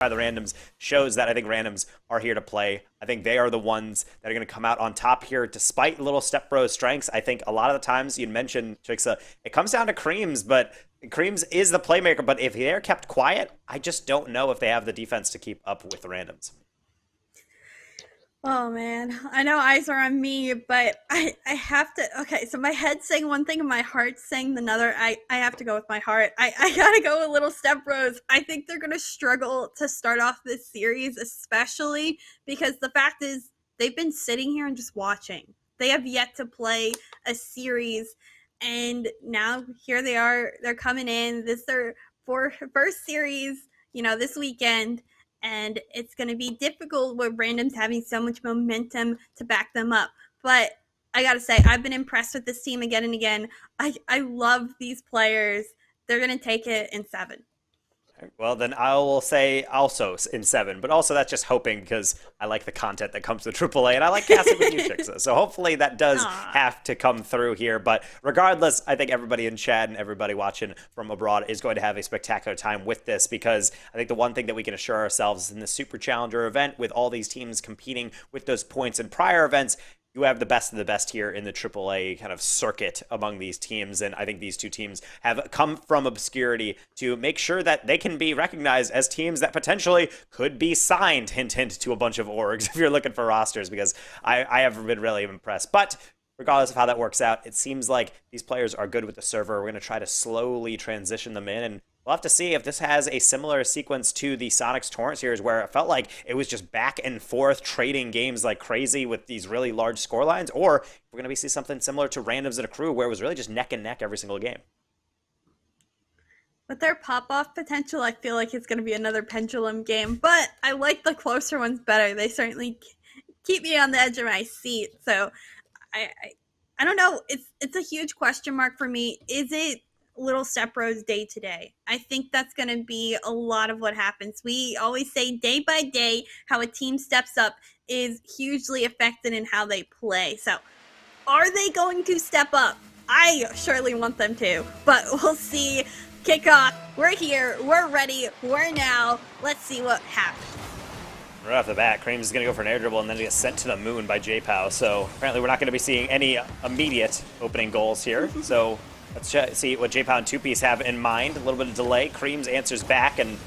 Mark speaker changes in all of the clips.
Speaker 1: by the randoms shows that I think randoms are here to play. I think they are the ones that are going to come out on top here, despite Little Step Bro's strengths. I think a lot of the times you'd mentioned, Chixa, it comes down to Creams, but Creams is the playmaker. But if they're kept quiet, I just don't know if they have the defense to keep up with the randoms.
Speaker 2: Oh man, I know eyes are on me, but I have to. Okay, so my head's saying one thing and my heart's saying another. I have to go with my heart. I gotta go with Little Step Bros. I think they're gonna struggle to start off this series, especially because the fact is they've been sitting here and just watching. They have yet to play a series, and now here they are. They're coming in. This is their first series, this weekend, and it's going to be difficult with randoms having so much momentum to back them up. But I got to say, I've been impressed with this team again and again. I love these players. They're going to take it in 7.
Speaker 1: Well, then I will say also in 7, but also that's just hoping because I like the content that comes with AAA, and I like casting with you, Chixa. So hopefully that does have to come through here. But regardless, I think everybody in chat and everybody watching from abroad is going to have a spectacular time with this, because I think the one thing that we can assure ourselves is in the Super Challenger event, with all these teams competing with those points in prior events, you have the best of the best here in the AAA kind of circuit among these teams. And I think these two teams have come from obscurity to make sure that they can be recognized as teams that potentially could be signed, hint, hint, to a bunch of orgs if you're looking for rosters, because I have been really impressed. But regardless of how that works out, it seems like these players are good with the server. We're going to try to slowly transition them in, and we'll have to see if this has a similar sequence to the Sonics Torrent series, where it felt like it was just back and forth trading games like crazy with these really large score lines, or if we're going to see something similar to randoms in a crew where it was really just neck and neck every single game.
Speaker 2: With their pop-off potential, I feel like it's going to be another pendulum game, but I like the closer ones better. They certainly keep me on the edge of my seat. So I don't know. It's a huge question mark for me. Is it Little Step Bros day to day? I think that's going to be a lot of what happens. We always say day by day how a team steps up is hugely affected in how they play. So are they going to step up? I surely want them to, but we'll see. Kickoff. We're here. We're ready. We're now. Let's see what happens.
Speaker 1: Right off the bat, Creams is going to go for an air dribble and then get sent to the moon by JPow. So apparently we're not going to be seeing any immediate opening goals here. So let's see what JPow and 2Piece have in mind. A little bit of delay. Creams answers back, and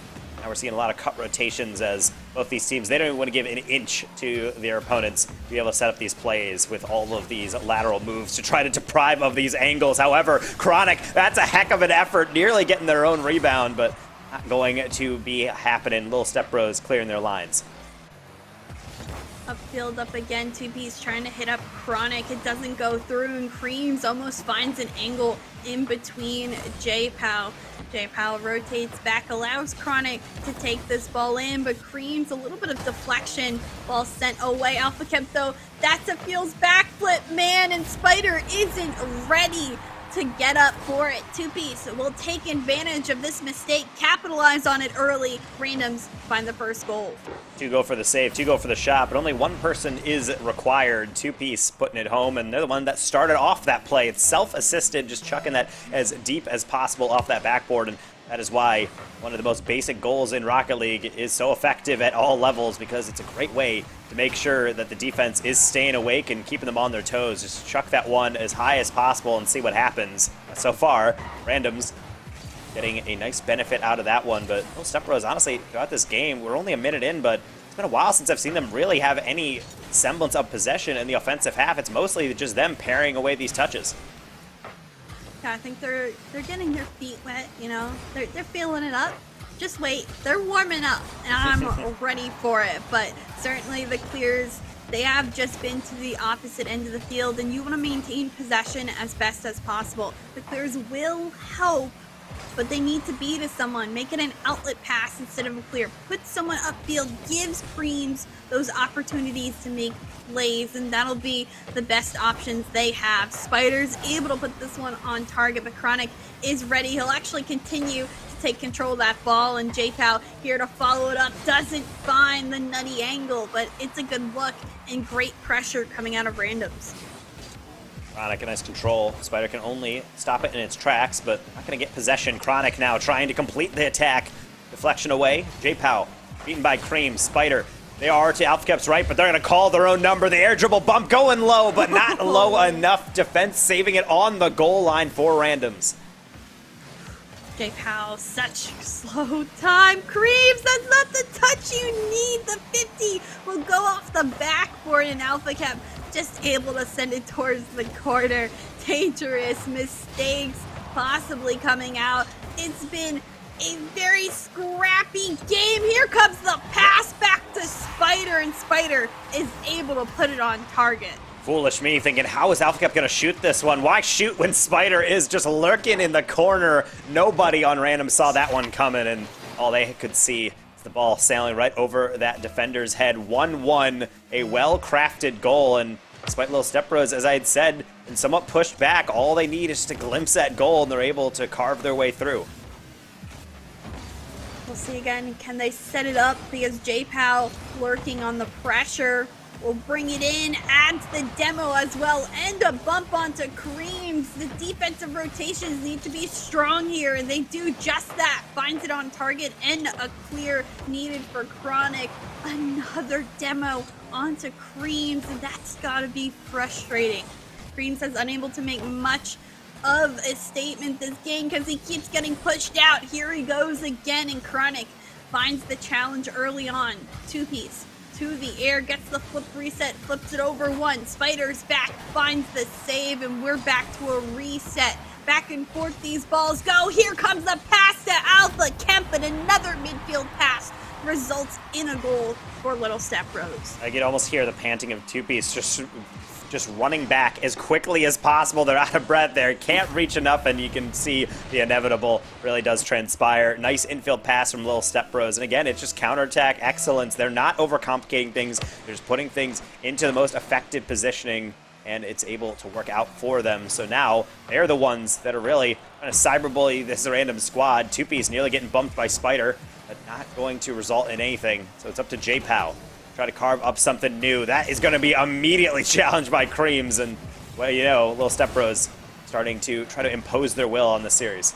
Speaker 1: now we're seeing a lot of cut rotations as both these teams, they don't even want to give an inch to their opponents to be able to set up these plays with all of these lateral moves to try to deprive of these angles. However, Chronic, that's a heck of an effort, nearly getting their own rebound, but not going to be happening. Little Step Bros clearing their lines.
Speaker 2: Upfield up again, 2Piece trying to hit up Chronic. It doesn't go through, and Creams almost finds an angle in between JPow. JPow rotates back, allows Chronic to take this ball in, but Creams, a little bit of deflection, ball sent away. Alpha though, that's a Feels backflip, man, and Spider isn't ready to get up for it. 2Piece will take advantage of this mistake, capitalize on it early. Randoms find the first goal.
Speaker 1: 2 go for the save, 2 go for the shot, but only one person is required. 2Piece putting it home, and they're the one that started off that play. It's self-assisted, just chucking that as deep as possible off that backboard, and that is why one of the most basic goals in Rocket League is so effective at all levels, because it's a great way to make sure that the defense is staying awake and keeping them on their toes. Just chuck that one as high as possible and see what happens. So far, randoms getting a nice benefit out of that one, but Little Step Bros, honestly, throughout this game, we're only a minute in, but it's been a while since I've seen them really have any semblance of possession in the offensive half. It's mostly just them parrying away these touches.
Speaker 2: Yeah, I think they're getting their feet wet, They're feeling it up. Just wait. They're warming up, and I'm ready for it. But certainly the clears, they have just been to the opposite end of the field, and you want to maintain possession as best as possible. The clears will help, but they need to be to someone. Make it an outlet pass instead of a clear. Put someone upfield, gives Creams those opportunities to make plays, and that'll be the best options they have. Spider's able to put this one on target, but Chronic is ready. He'll actually continue to take control of that ball, and JPow here to follow it up. Doesn't find the nutty angle, but it's a good look and great pressure coming out of randoms.
Speaker 1: Chronic, a nice control. Spider can only stop it in its tracks, but not going to get possession. Chronic now trying to complete the attack. Deflection away. JPow beaten by Cream. Spider, they are to AlphaCap's right, but they're going to call their own number. The air dribble bump going low, but not low enough. Defense saving it on the goal line for Randoms.
Speaker 2: JPow, such slow time. Creeps, that's not the touch you need. The 50 will go off the backboard, and AlphaCap just able to send it towards the corner. Dangerous mistakes possibly coming out. It's been a very scrappy game. Here comes the pass back to Spider, and Spider is able to put it on target.
Speaker 1: Foolish me thinking, how is AlphaCap going to shoot this one? Why shoot when Spider is just lurking in the corner? Nobody on Random saw that one coming, and all they could see is the ball sailing right over that defender's head. 1-1, a well-crafted goal, and despite Little Step Bros, as I had said, and somewhat pushed back, all they need is just to glimpse that goal, and they're able to carve their way through.
Speaker 2: We'll see again, can they set it up? Because JPow lurking on the pressure will bring it in, adds the demo as well, and a bump onto Creams. The defensive rotations need to be strong here, and they do just that. Finds it on target, and a clear needed for Chronic. Another demo onto Creams, and that's gotta be frustrating. Creams is unable to make much of a statement this game because he keeps getting pushed out. Here he goes again, and Chronic finds the challenge early on. Two-piece to the air, gets the flip reset, flips it over one. Spider's back, finds the save, and we're back to a reset. Back and forth these balls go. Here comes the pass to Alpha Kemp, and another midfield pass results in a goal for Little Step Bros.
Speaker 1: I can almost hear the panting of Two-piece just running back as quickly as possible. They're out of breath there, can't reach enough, and you can see the inevitable really does transpire. Nice infield pass from Little Step Bros, and again, it's just counterattack excellence. They're not overcomplicating things, they're just putting things into the most effective positioning, and it's able to work out for them. So now they're the ones that are really trying to cyberbully this random squad. Two-piece nearly getting bumped by Spider, but not going to result in anything. So it's up to JPow. Try to carve up something new. That is going to be immediately challenged by Creams, and, well, you know, Little Step Bros starting to try to impose their will on the series.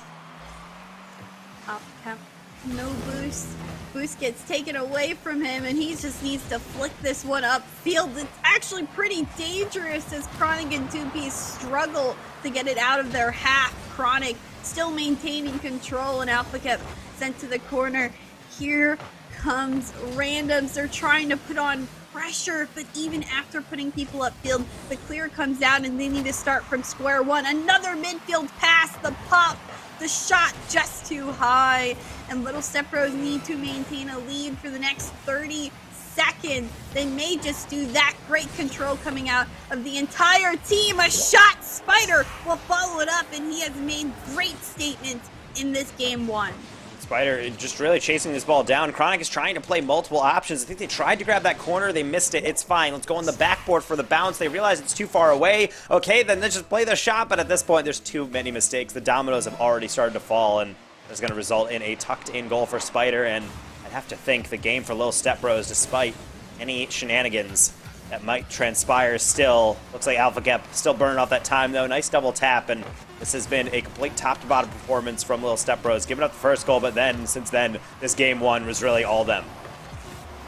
Speaker 2: No boost. Boost gets taken away from him, and he just needs to flick this one upfield. It's actually pretty dangerous as Chronic and Two-piece struggle to get it out of their half. Chronic still maintaining control, and AlphaCap sent to the corner. Here comes Randoms. They're trying to put on pressure, but even after putting people upfield, the clear comes out, and they need to start from square one. Another midfield pass, the pop, the shot just too high, and Little Step Bros need to maintain a lead for the next 30 seconds. They may just do that. Great control coming out of the entire team. A shot, Spider will follow it up, and he has made great statements in this game one.
Speaker 1: Spider just really chasing this ball down. Chronic is trying to play multiple options. I think they tried to grab that corner. They missed it. It's fine. Let's go on the backboard for the bounce. They realize it's too far away. Okay, then let's just play the shot. But at this point, there's too many mistakes. The dominoes have already started to fall, and it's going to result in a tucked-in goal for Spider. And I'd have to think the game for Little Step Bros, despite any shenanigans that might transpire still. Looks like AlphaCap still burning off that time, though. Nice double tap, and this has been a complete top-to-bottom performance from Little Step Bros. Giving up the first goal, but then, since then, this game one was really all them.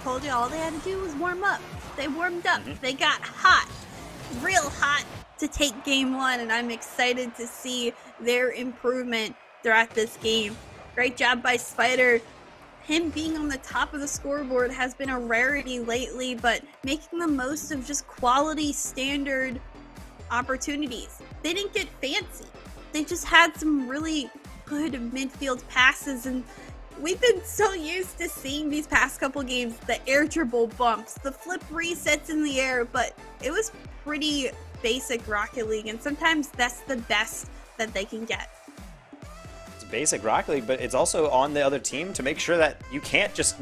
Speaker 2: Told you all they had to do was warm up. They warmed up. They got hot, real hot to take game one, and I'm excited to see their improvement throughout this game. Great job by Spider. Him being on the top of the scoreboard has been a rarity lately, but making the most of just quality standard opportunities. They didn't get fancy. They just had some really good midfield passes, and we've been so used to seeing these past couple games, the air dribble bumps, the flip resets in the air, but it was pretty basic Rocket League, and sometimes that's the best that they can get.
Speaker 1: Basic Rocket League, but it's also on the other team to make sure that you can't just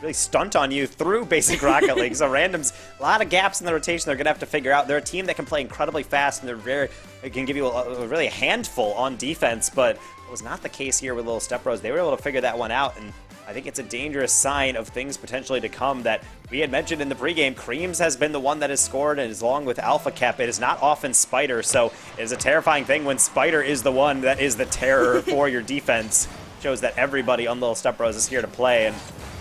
Speaker 1: really stunt on you through basic Rocket League. So Randoms, a lot of gaps in the rotation they're going to have to figure out. They're a team that can play incredibly fast, and they can give you a really handful on defense, but it was not the case here with Little Step Bros. They were able to figure that one out, and I think it's a dangerous sign of things potentially to come that we had mentioned in the pregame. Creams has been the one that has scored, and along with AlphaCap, it is not often Spider, so it is a terrifying thing when Spider is the one that is the terror for your defense. Shows that everybody on Little Step Bros is here to play, and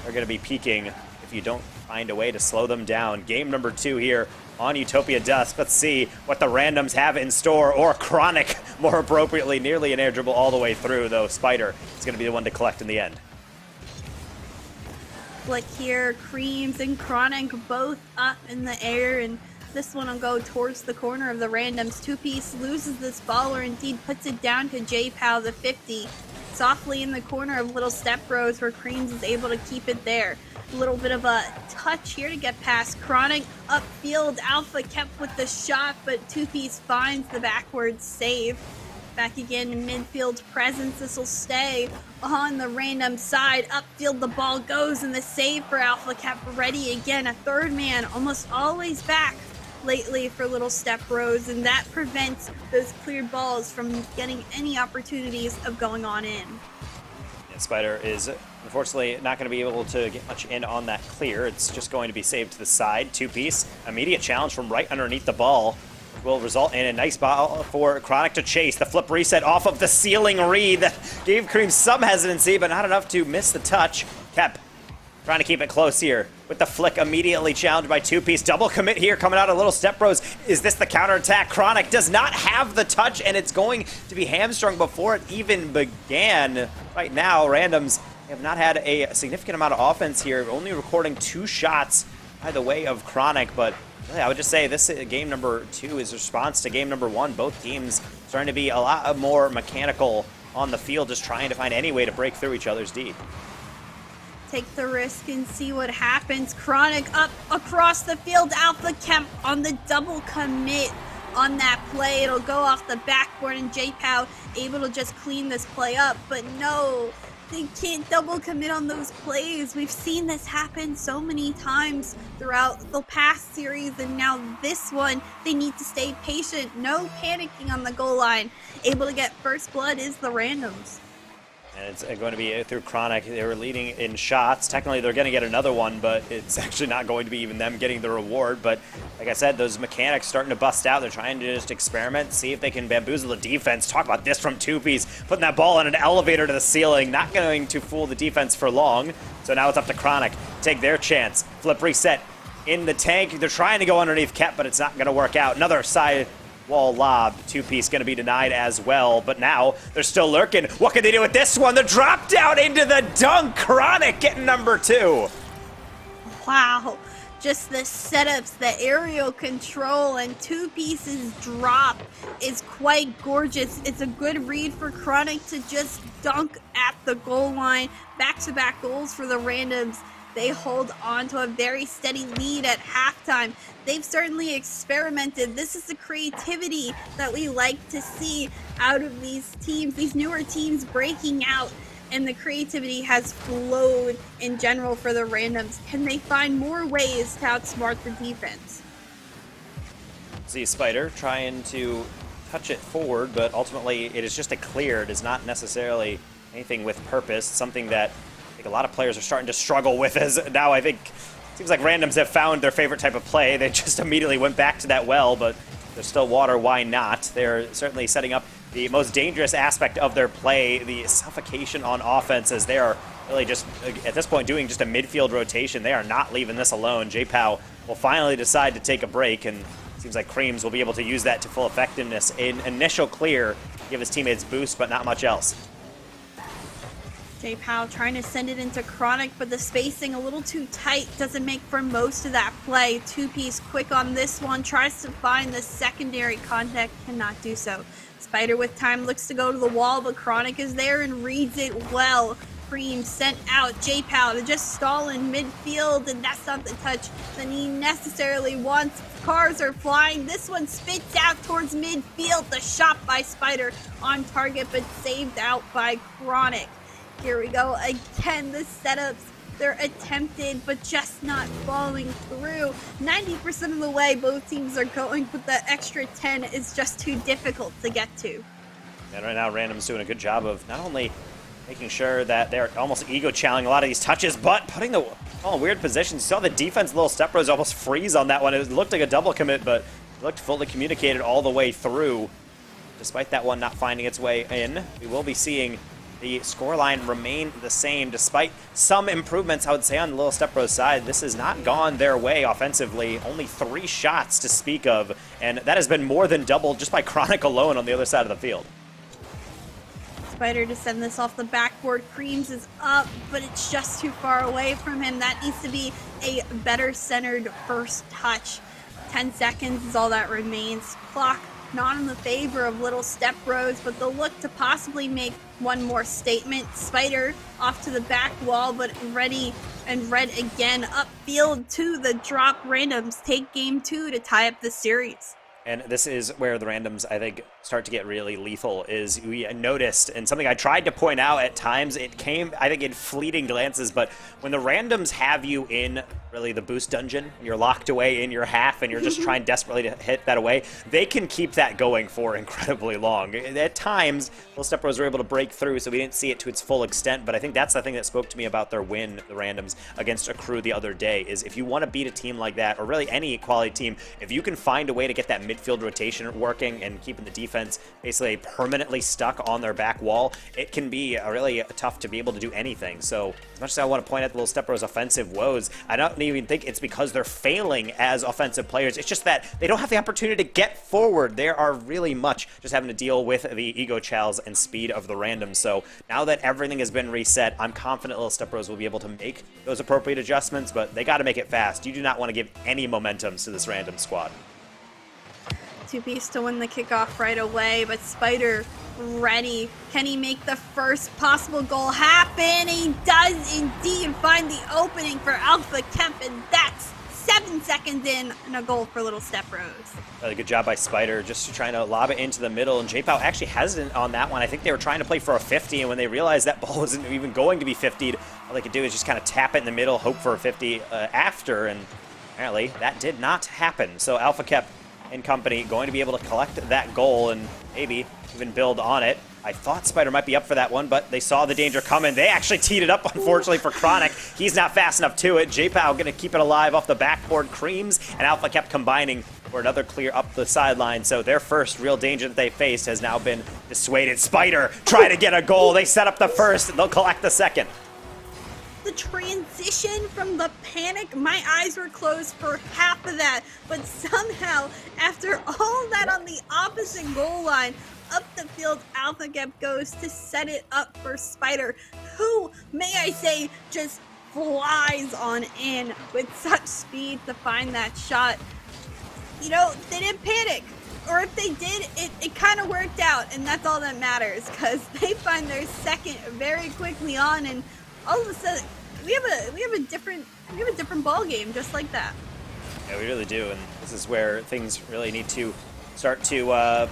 Speaker 1: are going to be peaking if you don't find a way to slow them down. Game number 2 here on Utopia Dusk. Let's see what the randoms have in store, or Chronic, more appropriately. Nearly an air dribble all the way through, though Spider is going to be the one to collect in the end.
Speaker 2: Flick here, Creams and Chronic both up in the air, and this one will go towards the corner of the randoms. Two-piece loses this ball, or indeed puts it down to J-Pow, the 50. Softly in the corner of Little Step Bros, where Creams is able to keep it there. A little bit of a touch here to get past Chronic. Upfield, Alpha kept with the shot, but Two-piece finds the backwards save. Back again in midfield presence. This will stay on the random side. Upfield the ball goes, and the save for Alpha kept ready again. A third man almost always back lately for Little Step Bros, and that prevents those cleared balls from getting any opportunities of going on in.
Speaker 1: Yeah, Spider is unfortunately not going to be able to get much in on that clear. It's just going to be saved to the side. Two-piece, immediate challenge from right underneath the ball will result in a nice ball for Chronic to chase. The flip reset off of the ceiling read that gave Cream some hesitancy, but not enough to miss the touch. Kep trying to keep it close here with the flick, immediately challenged by Two-piece. Double commit here coming out of Little Step Bros. Is this the counterattack? Chronic does not have the touch, and it's going to be hamstrung before it even began. Right now, randoms have not had a significant amount of offense here, only recording 2 shots by the way of Chronic, but really, I would just say this game number 2 is a response to game number 1. Both teams starting to be a lot more mechanical on the field, just trying to find any way to break through each other's D.
Speaker 2: Take the risk and see what happens. Chronic up across the field. Alpha Kemp on the double commit on that play. It'll go off the backboard, and J-Pow able to just clean this play up, but no, they can't double commit on those plays. We've seen this happen so many times throughout the past series, and now this one, they need to stay patient. No panicking on the goal line. Able to get first blood is the randoms.
Speaker 1: And it's going to be through Chronic. They were leading in shots. Technically, they're going to get another one, but it's actually not going to be even them getting the reward. But like I said, those mechanics starting to bust out. They're trying to just experiment, see if they can bamboozle the defense. Talk about this from Two-piece, putting that ball on an elevator to the ceiling. Not going to fool the defense for long. So now it's up to Chronic. Take their chance. Flip reset in the tank. They're trying to go underneath Kep, but it's not going to work out. Another side wall lob. Two-piece going to be denied as well, but now they're still lurking. What can they do with this one? The drop down into the dunk. Chronic getting number 2.
Speaker 2: Wow. Just the setups, the aerial control, and Two-piece's drop is quite gorgeous. It's a good read for Chronic to just dunk at the goal line. Back-to-back goals for the randoms. They hold on to a very steady lead at halftime. They've certainly experimented. This is the creativity that we like to see out of these teams, these newer teams breaking out, and the creativity has flowed in general for the randoms. Can they find more ways to outsmart the defense?
Speaker 1: See Spider trying to touch it forward, but ultimately it is just a clear. It is not necessarily anything with purpose, something that I think a lot of players are starting to struggle with, as now I think it seems like randoms have found their favorite type of play. They just immediately went back to that well, but there's still water, why not? They're certainly setting up the most dangerous aspect of their play, the suffocation on offense, as they are really just, at this point, doing just a midfield rotation. They are not leaving this alone. J-Pow will finally decide to take a break, and it seems like Creams will be able to use that to full effectiveness. An initial clear, give his teammates boost, but not much else.
Speaker 2: J-Pow trying to send it into Chronic, but the spacing a little too tight, doesn't make for most of that play. Two-piece quick on this one, tries to find the secondary contact, cannot do so. Spider with time looks to go to the wall, but Chronic is there and reads it well. Cream sent out. J-Pow to just stall in midfield, and that's not the touch that he necessarily wants. Cars are flying. This one spits out towards midfield. The shot by Spider on target, but saved out by Chronic. Here we go again. The setups, they're attempted, but just not following through. 90% of the way both teams are going, but the extra 10 is just too difficult to get to.
Speaker 1: And right now, Random's doing a good job of not only making sure that they're almost ego-challenging a lot of these touches, but putting the ball in weird positions. You saw the defense, Little Step Bros almost freeze on that one. It looked like a double commit, but it looked fully communicated all the way through. Despite that one not finding its way in, we will be seeing the scoreline remained the same despite some improvements, I would say, on the Little Step Bros side. This has not gone their way offensively. Only 3 shots to speak of, and that has been more than doubled just by Chronic alone on the other side of the field.
Speaker 2: Spider to send this off the backboard. Creams is up, but it's just too far away from him. That needs to be a better centered first touch. 10 seconds is all that remains. Clock not in the favor of Little Step Bros, but they'll look to possibly make one more statement. Spider off to the back wall, but ready and red again. Upfield to the drop. Randoms take game 2 to tie up the series.
Speaker 1: And this is where the randoms, I think, start to get really lethal, is we noticed, and something I tried to point out at times, it came, I think, in fleeting glances, but when the randoms have you in, really, the boost dungeon, you're locked away in your half, and you're just trying desperately to hit that away, they can keep that going for incredibly long. At times, Little Step Bros were able to break through, so we didn't see it to its full extent, but I think that's the thing that spoke to me about their win, the randoms, against a crew the other day, is if you want to beat a team like that, or really any quality team, if you can find a way to get that midfield rotation working and keeping the defense basically permanently stuck on their back wall, it can be really tough to be able to do anything. So as much as I want to point out the Little Step Bros offensive woes, I don't even think it's because they're failing as offensive players. It's just that they don't have the opportunity to get forward. They are really much just having to deal with the ego chals and speed of the randoms. So now that everything has been reset, I'm confident Little Step Bros will be able to make those appropriate adjustments, but they got to make it fast. You do not want to give any momentums to this random squad.
Speaker 2: Two-piece to win the kickoff right away, but Spider ready. Can he make the first possible goal happen? He does indeed find the opening for Alpha Kemp, and that's 7 seconds in, and a goal for Little Step Bros.
Speaker 1: Really good job by Spider, just trying to lob it into the middle, and J-Pow actually hesitant on that one. I think they were trying to play for a 50, and when they realized that ball wasn't even going to be 50'd, all they could do is just kind of tap it in the middle, hope for a 50 after, and apparently that did not happen. So Alpha Kemp and company going to be able to collect that goal and maybe even build on it. I thought Spider might be up for that one, but they saw the danger coming. They actually teed it up, unfortunately, for Chronic. He's not fast enough to it. J-Pow going to keep it alive off the backboard. Creams and Alpha kept combining for another clear up the sideline. So their first real danger that they faced has now been dissuaded. Spider trying to get a goal. They set up the first. They'll collect the second.
Speaker 2: The transition from the panic, my eyes were closed for half of that, but somehow, after all that on the opposite goal line, up the field, Alpha Kemp goes to set it up for Spider, who, may I say, just flies on in with such speed to find that shot. You know, they didn't panic. Or if they did, it kind of worked out, and that's all that matters, because they find their second very quickly on, and all of a sudden, we have a different ball game just like that.
Speaker 1: Yeah, we really do, and this is where things really need to start to, I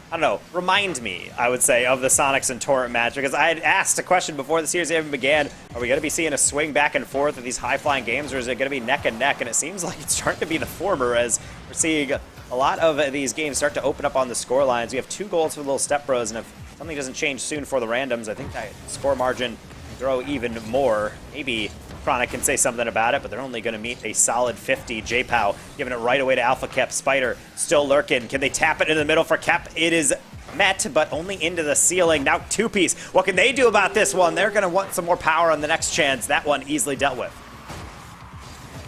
Speaker 1: don't know, remind me, I would say, of the Sonics and Torrent match, because I had asked a question before the series even began, are we going to be seeing a swing back and forth of these high-flying games, or is it going to be neck and neck? And it seems like it's starting to be the former, as we're seeing a lot of these games start to open up on the score lines. We have 2 goals for the Little Step Bros, and if something doesn't change soon for the randoms, I think that score margin grow even more. Maybe Chronic can say something about it, but they're only going to meet a solid 50. J-Pow giving it right away to Alpha Kep. Spider still lurking. Can they tap it in the middle for Kep? It is met, but only into the ceiling. Now two-piece. What can they do about this one? They're going to want some more power on the next chance. That one easily dealt with.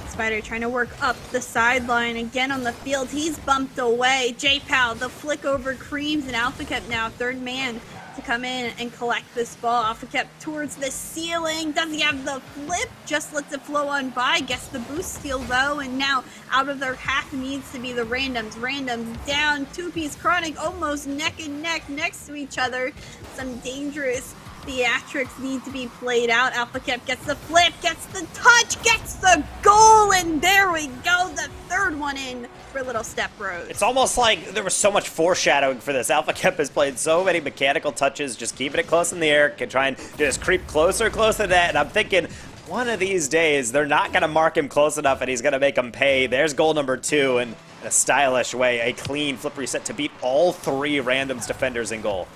Speaker 2: Spider trying to work up the sideline again on the field. He's bumped away. J-Pow, the flick over Creams, and Alpha Kep now third man to come in and collect this ball. Alpha Kep towards the ceiling. Does he have the flip? Just lets it flow on by. Gets the boost steal though, and now out of their half needs to be the randoms. Randoms down. Two-piece Chronic almost neck and neck next to each other. Some dangerous theatrics need to be played out. Alpha Kep gets the flip, gets the touch, gets the goal, and there we go. The third one in for Little Step Bros.
Speaker 1: It's almost like there was so much foreshadowing for this. Alpha Kep has played so many mechanical touches, just keeping it close in the air, can try and just creep closer to that, and I'm thinking, one of these days, they're not going to mark him close enough, and he's going to make him pay. There's goal number 2, and in a stylish way, a clean flip reset to beat all 3 randoms defenders in goal.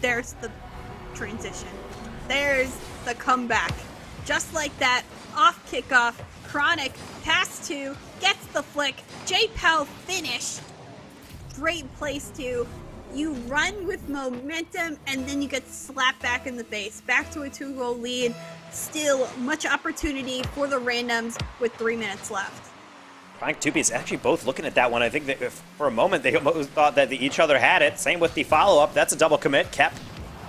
Speaker 2: There's the transition. There's the comeback. Just like that, off kickoff, Chronic pass to, gets the flick, J-Pow finish. Great place to You run with momentum, and then you get slapped back in the face. Back to a 2-goal lead. Still much opportunity for the randoms with 3 minutes left.
Speaker 1: Chronic 2Ps actually both looking at that one. I think that for a moment they almost thought that each other had it. Same with the follow-up. That's a double commit. Kep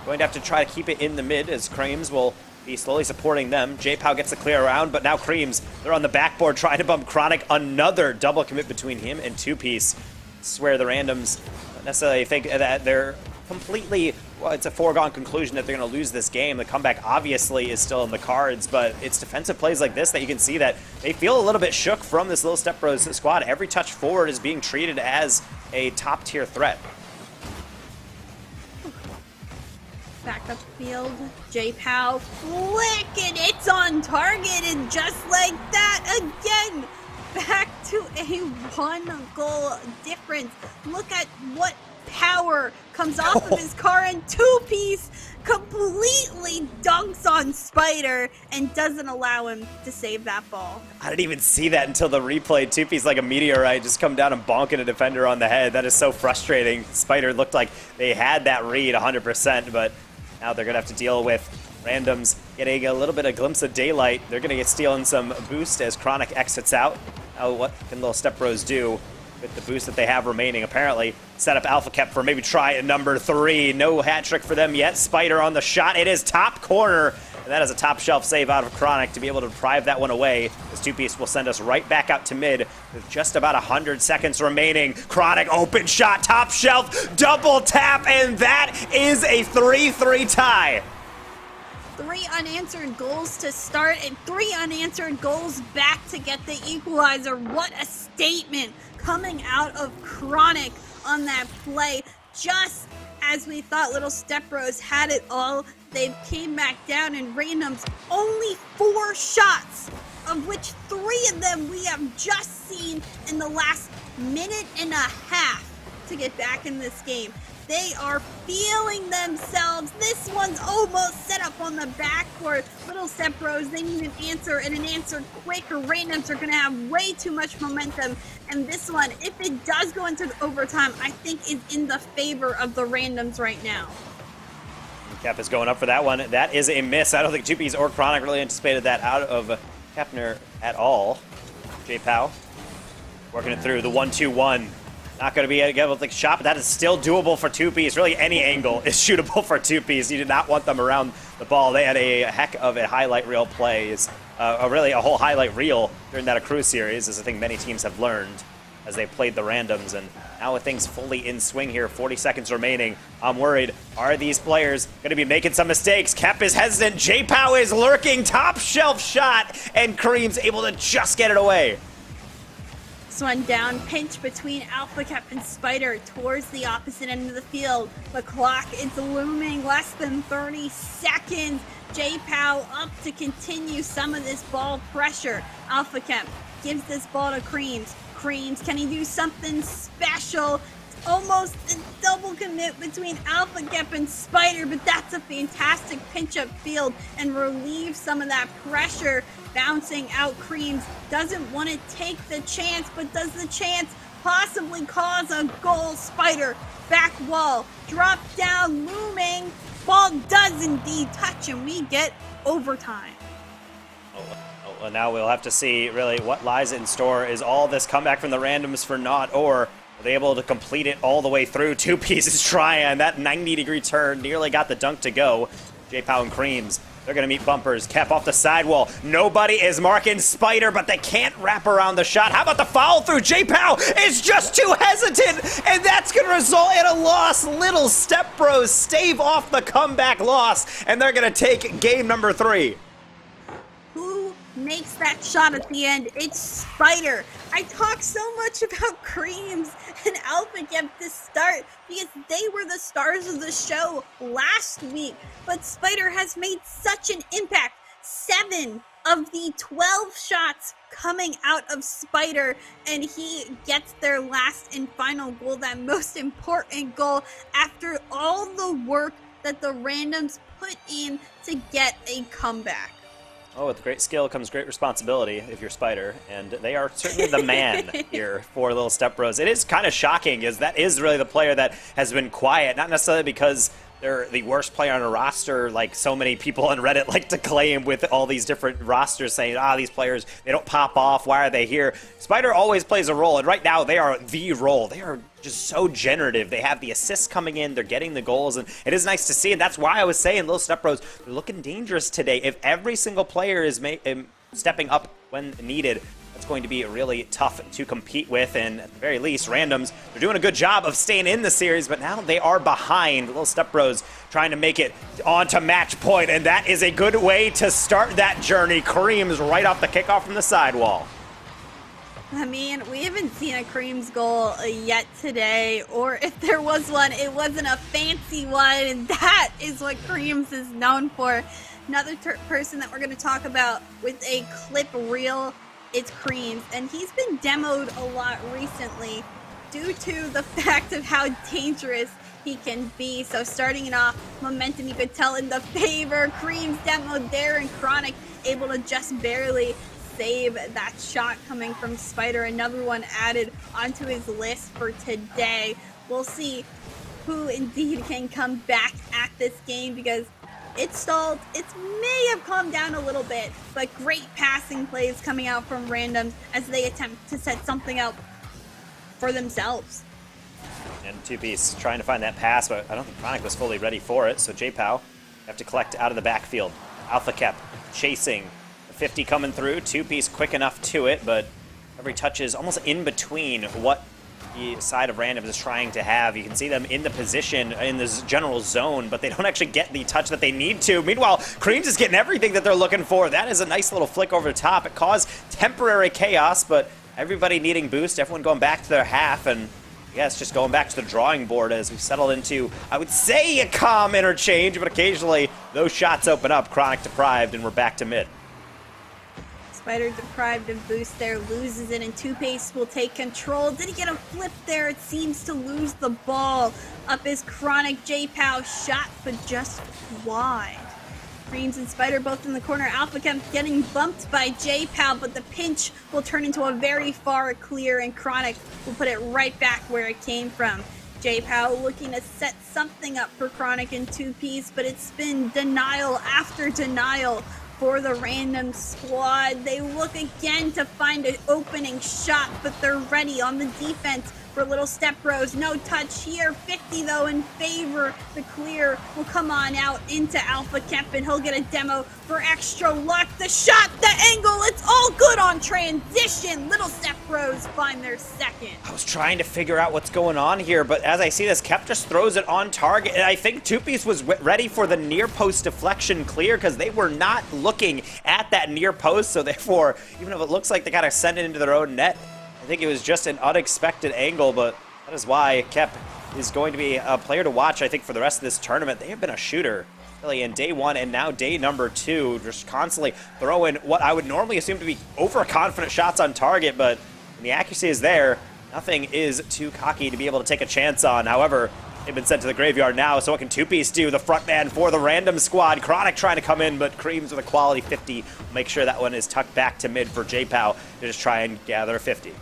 Speaker 1: going to have to try to keep it in the mid as Creams will be slowly supporting them. J-Pow gets the clear around, but now Creams, they're on the backboard trying to bump Chronic. Another double commit between him and 2Piece. Swear the randoms don't necessarily think that they're completely, well, it's a foregone conclusion that they're going to lose this game. The comeback obviously is still in the cards, but it's defensive plays like this that you can see that they feel a little bit shook from this Little Step Bros squad. Every touch forward is being treated as a top-tier threat.
Speaker 2: Back upfield, J-Pow flick, and it's on target, and just like that, again, back to a 1-goal difference. Look at what power comes off of his car, and 2Piece completely dunks on Spider and doesn't allow him to save that ball.
Speaker 1: I didn't even see that until the replay. 2Piece like a meteorite just come down and bonking a defender on the head. That is so frustrating. Spider looked like they had that read 100%, but now they're going to have to deal with randoms getting a little bit of glimpse of daylight. They're going to get stealing some boost as Chronic exits out. Now what can Little Step Bros do with the boost that they have remaining? Apparently set up Alpha Kep for maybe try at number 3. No hat trick for them yet. Spider on the shot. It is top corner. And that is a top shelf save out of Chronic to be able to drive that one away. This 2Piece will send us right back out to mid with just about 100 seconds remaining. Chronic open shot, top shelf, double tap, and that is a 3-3 tie.
Speaker 2: 3 unanswered goals to start and 3 unanswered goals back to get the equalizer. What a statement coming out of Chronic on that play. Just as we thought Little Step Bros had it all, they came back down, and randoms only 4 shots, of which 3 of them we have just seen in the last minute and a half to get back in this game. They are feeling themselves. This one's almost set up on the backboard. Little Step Bros, they need an answer, and an answer quick, or randoms are going to have way too much momentum. And this one, if it does go into overtime, I think is in the favor of the randoms right now.
Speaker 1: Kep is going up for that one. That is a miss. I don't think 2Piece or Chronic really anticipated that out of Kepner at all. J-Pow working it through the 1-2-1. Not going to be able to take a shot, but that is still doable for 2Piece. Really, any angle is shootable for 2Piece. You did not want them around the ball. They had a heck of a highlight reel play, really a whole highlight reel during that accrue series, as I think many teams have learned as they played the randoms. And now with things fully in swing here, 40 seconds remaining, I'm worried. Are these players going to be making some mistakes? Kep is hesitant. J-Pow is lurking. Top shelf shot, and Kareem's able to just get it away.
Speaker 2: This one down, pinch between Alpha Kep and Spider towards the opposite end of the field. The clock is looming, less than 30 seconds. J-Pow up to continue some of this ball pressure. Alpha Kep gives this ball to Creams. Creams, can he do something special? It's almost a double commit between Alpha Kep and Spider, but that's a fantastic pinch up field and relieve some of that pressure. Bouncing out, Creams doesn't want to take the chance, but does the chance possibly cause a goal? Spider, back wall, drop down, looming. Ball does indeed touch, and we get overtime.
Speaker 1: Well, now we'll have to see really what lies in store. Is all this comeback from the randoms for naught, or are they able to complete it all the way through? 2Piece trying that 90-degree turn, nearly got the dunk to go. J-Pow and Creams, they're going to meet bumpers. Kep off the sidewall. Nobody is marking Spider, but they can't wrap around the shot. How about the foul through? J-Pow is just too hesitant, and that's going to result in a loss. Little Step Bros stave off the comeback loss, and they're going to take game number 3.
Speaker 2: Who makes that shot at the end? It's Spider. I talk so much about Creams and Alpha Kep to start because they were the stars of the show last week, but Spider has made such an impact. 7 of the 12 shots coming out of Spider, and he gets their last and final goal, that most important goal after all the work that the randoms put in to get a comeback.
Speaker 1: Oh, with great skill comes great responsibility if you're Spider, and they are certainly the man here for Little Step Bros. It is kind of shocking, as that is really the player that has been quiet, not necessarily because they're the worst player on a roster, like so many people on Reddit like to claim with all these different rosters saying, these players, they don't pop off, why are they here? Spider always plays a role, and right now they are the role. They are just so generative. They have the assists coming in, they're getting the goals, and it is nice to see, and that's why I was saying Little Step Bros, they're looking dangerous today. If every single player is stepping up when needed, that's going to be really tough to compete with, and at the very least, Randoms, they're doing a good job of staying in the series, but now they are behind. Little Step Bros trying to make it onto match point, and that is a good way to start that journey. Kareem's right off the kickoff from the sidewall.
Speaker 2: I mean, we haven't seen a Kareem's goal yet today, or if there was one, it wasn't a fancy one, and that is what Kareem's is known for. Another person that we're going to talk about with a clip reel, it's Kareem's, and he's been demoed a lot recently due to the fact of how dangerous he can be. So starting it off, momentum you could tell in the favor. Kareem's demoed there, and Chronic able to just barely save that shot coming from Spider. Another one added onto his list for today. We'll see who indeed can come back at this game, because it stalled. It may have calmed down a little bit, but great passing plays coming out from Randoms as they attempt to set something up for themselves.
Speaker 1: And 2Piece trying to find that pass, but I don't think Chronic was fully ready for it, so J-Pow have to collect out of the backfield. Alpha Kep chasing. 50 coming through, 2Piece quick enough to it, but every touch is almost in between what the side of Randoms is trying to have. You can see them in the position, in this general zone, but they don't actually get the touch that they need to. Meanwhile, Kareem's is getting everything that they're looking for. That is a nice little flick over the top. It caused temporary chaos, but everybody needing boost, everyone going back to their half, and yes, just going back to the drawing board as we settle into, I would say, a calm interchange, but occasionally those shots open up. Chronic deprived, and we're back to mid.
Speaker 2: Spider deprived of boost there, loses it, and 2Piece will take control. Did he get a flip there? It seems to lose the ball. Up is Chronic. J-Pow shot, but just wide. Kareem's and Spider both in the corner. Alpha Kemp getting bumped by J-Pow, but the pinch will turn into a very far clear, and Chronic will put it right back where it came from. J-Pow looking to set something up for Chronic and 2Piece, but it's been denial after denial for the Random squad. They look again to find an opening shot, but they're ready on the defense for Little Step Bros. No touch here. 50 though in favor. The clear will come on out into Alpha Kemp, and he'll get a demo for extra luck. The shot, the angle, it's all good on transition. Little Step Bros find their second.
Speaker 1: I was trying to figure out what's going on here, but as I see this, Kep just throws it on target, and I think 2Piece was ready for the near post deflection clear, because they were not looking at that near post, so therefore, even if it looks like they gotta send it into their own net, I think it was just an unexpected angle, but that is why Kep is going to be a player to watch, I think, for the rest of this tournament. They have been a shooter, really, in day one and now day number two, just constantly throwing what I would normally assume to be overconfident shots on target, but when the accuracy is there, nothing is too cocky to be able to take a chance on. However, they've been sent to the graveyard now, so what can 2Piece do? The front man for the Random squad. Chronic trying to come in, but Kareem's with a quality 50. Make sure that one is tucked back to mid for J-Pow to just try and gather 50.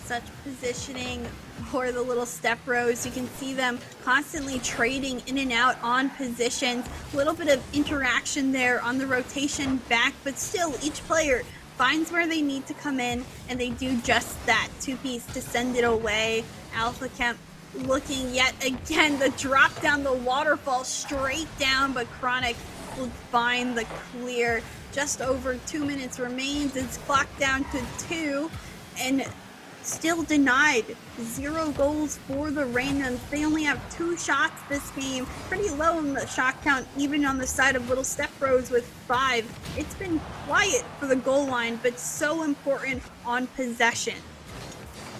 Speaker 2: Such positioning for the Little Step Bros. You can see them constantly trading in and out on positions. A little bit of interaction there on the rotation back, but still each player finds where they need to come in, and they do just that. 2Piece to send it away. Alpha Kemp looking yet again, the drop down the waterfall straight down, but Chronic will find the clear. Just over 2 minutes remains. It's clocked down to 2, and still denied. 0 goals for the Randoms. They only have 2 shots this game. Pretty low in the shot count, even on the side of Little Step Bros with 5. It's been quiet for the goal line, but so important on possession.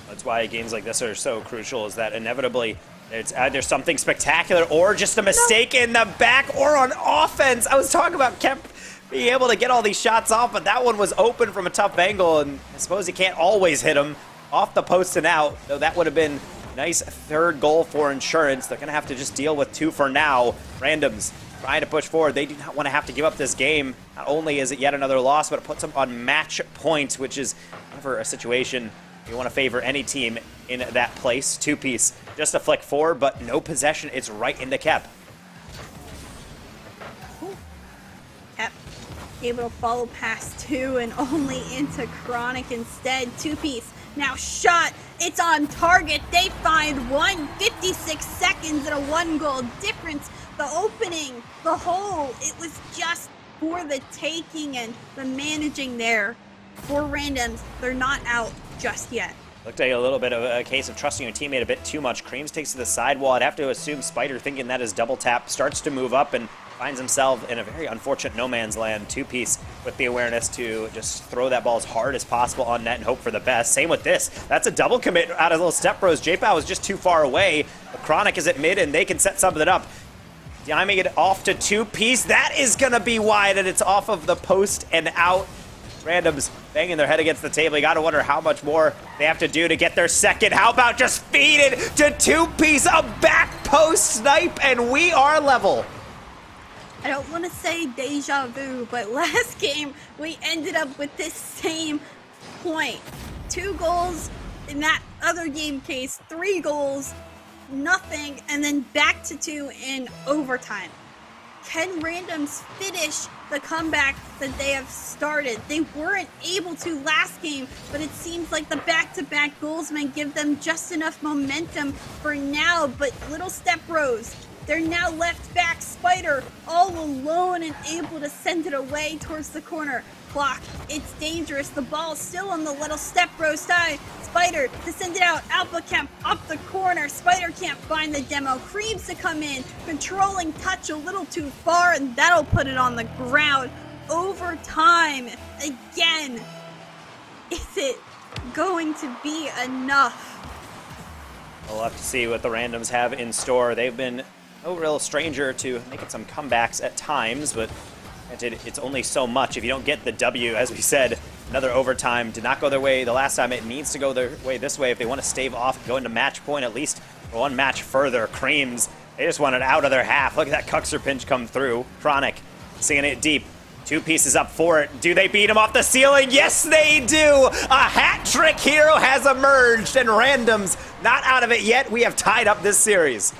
Speaker 1: That's why games like this are so crucial, is that inevitably it's either something spectacular or just a mistake in the back or on offense. I was talking about Kemp being able to get all these shots off, but that one was open from a tough angle, and I suppose he can't always hit them off the post and out, though that would have been a nice third goal for insurance. They're going to have to just deal with 2 for now. Randoms trying to push forward. They do not want to have to give up this game. Not only is it yet another loss, but it puts them on match point, which is never a situation you want to favor any team in that place. Two-piece, just a flick forward, but no possession. It's right into Kep.
Speaker 2: Kep able to follow past two and only into Chronic instead. Two-piece now shot. It's on target. They find one. 56 seconds and a 1-goal difference. The opening, the hole, it was just for the taking, and the managing there for randoms. They're not out just yet.
Speaker 1: Looked like a little bit of a case of trusting your teammate a bit too much. Creams takes to the sidewall. I'd have to assume Spider, thinking that his double tap, starts to move up and finds himself in a very unfortunate no man's land. Two-piece with the awareness to just throw that ball as hard as possible on net and hope for the best. Same with this. That's a double commit out of little step bros. J-Pow was just too far away. The Chronic is at mid and they can set something up. Diming it off to two-piece. That is going to be wide, and it's off of the post and out. Randoms banging their head against the table. You got to wonder how much more they have to do to get their second. How about just feed it to two-piece, a back post snipe, and we are level.
Speaker 2: I don't want to say deja vu, but last game we ended up with this same point. 2 goals in that other game case, 3 goals, nothing, and then back to 2 in overtime. Can randoms finish the comeback that they have started? They weren't able to last game, but it seems like the back-to-back goals might give them just enough momentum for now. But little step bros, they're now left back. Spider all alone and able to send it away towards the corner. Clock, it's dangerous. The ball still on the little step bro side. Spider to send it out. Alpha Kemp up the corner. Spider can't find the demo. Creams to come in. Controlling touch a little too far, and that'll put it on the ground. Overtime again. Is it going to be enough?
Speaker 1: We'll have to see what the randoms have in store. They've been no real stranger to making some comebacks at times, but granted, it's only so much. If you don't get the W, as we said, another overtime did not go their way the last time. It needs to go their way this way if they want to stave off, go into match point at least one match further. Creams, they just want it out of their half. Look at that Cuxer pinch come through. Chronic seeing it deep. Two pieces up for it. Do they beat him off the ceiling? Yes, they do. A hat trick hero has emerged, and randoms not out of it yet. We have tied up this series.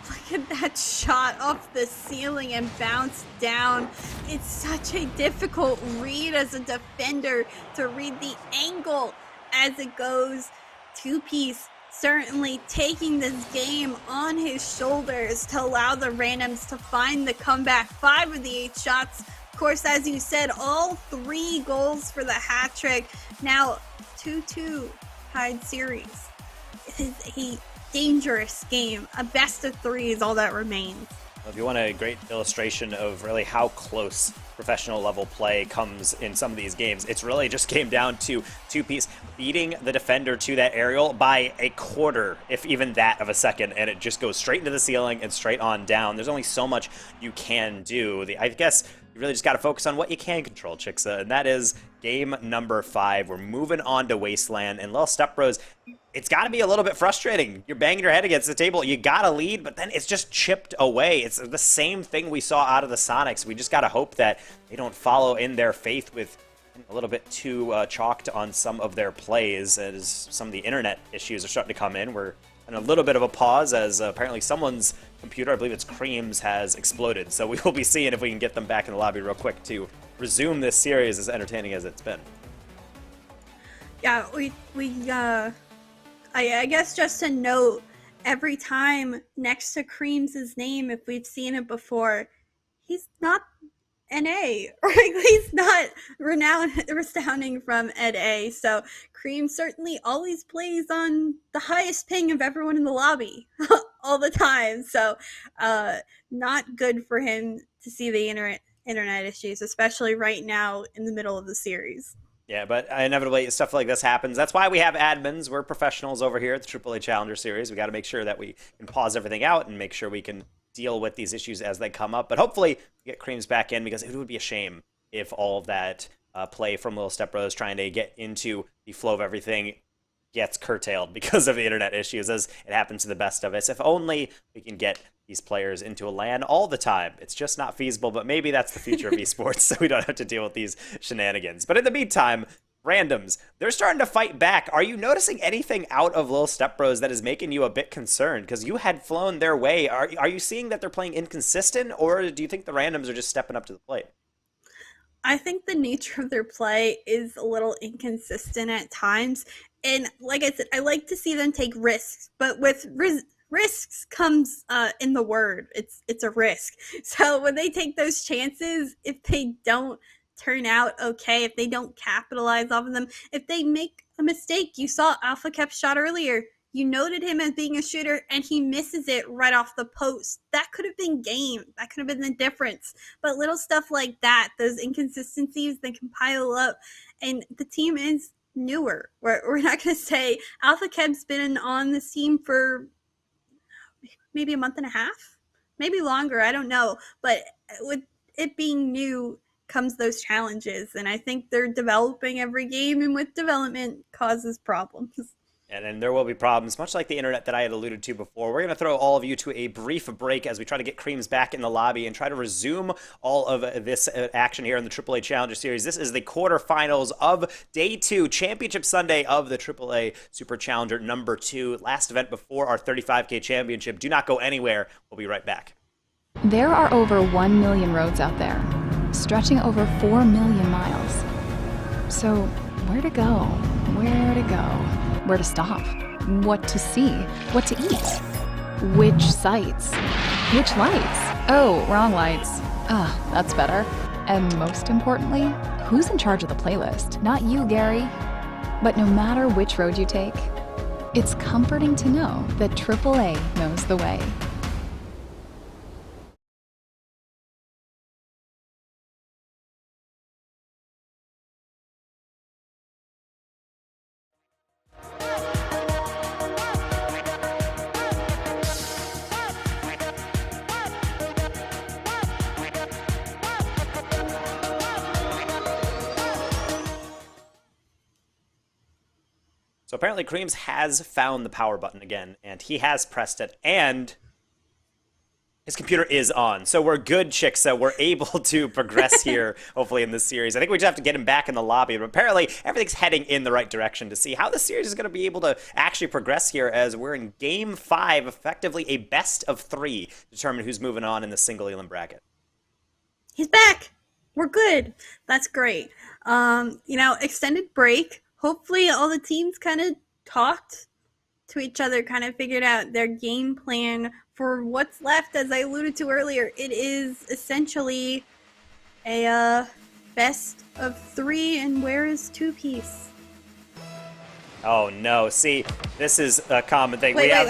Speaker 2: Look at that shot off the ceiling and bounce down. It's such a difficult read as a defender to read the angle as it goes. Two-piece certainly taking this game on his shoulders to allow the randoms to find the comeback. 5 of the 8 shots. Of course, as you said, all 3 goals for the hat trick. Now, 2-2 tied series. It is a dangerous game. A best of 3 is all that remains.
Speaker 1: Well, if you want a great illustration of really how close professional level play comes in some of these games, it's really just came down to two-piece beating the defender to that aerial by a quarter, if even that of a second, and it just goes straight into the ceiling and straight on down. There's only so much you can do. I guess you really just got to focus on what you can control, Chicksa, and that is game number 5. We're moving on to Wasteland, and Lil Step Bros, it's got to be a little bit frustrating. You're banging your head against the table. You got to lead, but then it's just chipped away. It's the same thing we saw out of the Sonics. We just got to hope that they don't follow in their faith with a little bit too chalked on some of their plays, as some of the internet issues are starting to come in. We're in a little bit of a pause as apparently someone's computer, I believe it's Creams, has exploded. So we will be seeing if we can get them back in the lobby real quick to resume this series as entertaining as it's been.
Speaker 2: Yeah, I guess just to note, every time next to Creams' name, if we've seen it before, he's not NA, or at least not resounding from NA. So Cream certainly always plays on the highest ping of everyone in the lobby all the time. So not good for him to see the internet issues, especially right now in the middle of the series.
Speaker 1: Yeah, but inevitably stuff like this happens. That's why we have admins. We're professionals over here at the AAA Challenger Series. We got to make sure that we can pause everything out and make sure we can deal with these issues as they come up. But hopefully we get Creams back in, because it would be a shame if all of that play from Little Step Bros trying to get into the flow of everything gets curtailed because of the internet issues, as it happens to the best of us. If only we can get these players into a LAN all the time. It's just not feasible, but maybe that's the future of esports, so we don't have to deal with these shenanigans. But in the meantime, randoms, they're starting to fight back. Are you noticing anything out of Lil Step Bros that is making you a bit concerned? Because you had flown their way. Are you seeing that they're playing inconsistent, or do you think the randoms are just stepping up to the plate?
Speaker 2: I think the nature of their play is a little inconsistent at times. And like I said, I like to see them take risks, but with risks comes in the word. It's a risk. So when they take those chances, if they don't turn out okay, if they don't capitalize off of them, if they make a mistake, you saw Alpha Kep's shot earlier. You noted him as being a shooter, and he misses it right off the post. That could have been game. That could have been the difference. But little stuff like that, those inconsistencies, they can pile up. And the team is newer. We're not going to say Alpha Keb's been on this team for maybe a month and a half, maybe longer. I don't know. But with it being new comes those challenges. And I think they're developing every game, and with development causes problems.
Speaker 1: And then there will be problems, much like the internet that I had alluded to before. We're going to throw all of you to a brief break as we try to get Creams back in the lobby and try to resume all of this action here in the AAA Challenger Series. This is the quarterfinals of Day 2, Championship Sunday of the AAA Super Challenger number 2. Last event before our 35K championship. Do not go anywhere. We'll be right back.
Speaker 3: There are over 1 million roads out there, stretching over 4 million miles. So where to go? Where to go? Where to stop, what to see, what to eat, which sights, which lights. Oh, wrong lights. That's better. And most importantly, who's in charge of the playlist? Not you, Gary. But no matter which road you take, it's comforting to know that AAA knows the way.
Speaker 1: So apparently Creams has found the power button again, and he has pressed it, and his computer is on. So we're good, Chicksa. We're able to progress here, hopefully, in this series. I think we just have to get him back in the lobby, but apparently everything's heading in the right direction to see how this series is going to be able to actually progress here, as we're in Game 5, effectively a best of 3, to determine who's moving on in the single elim bracket.
Speaker 2: He's back. We're good. That's great. Extended break. Hopefully all the teams kind of talked to each other, kind of figured out their game plan for what's left. As I alluded to earlier, it is essentially a best of 3, and where is 2-piece?
Speaker 1: Oh no, see, this is a common thing.
Speaker 2: Okay,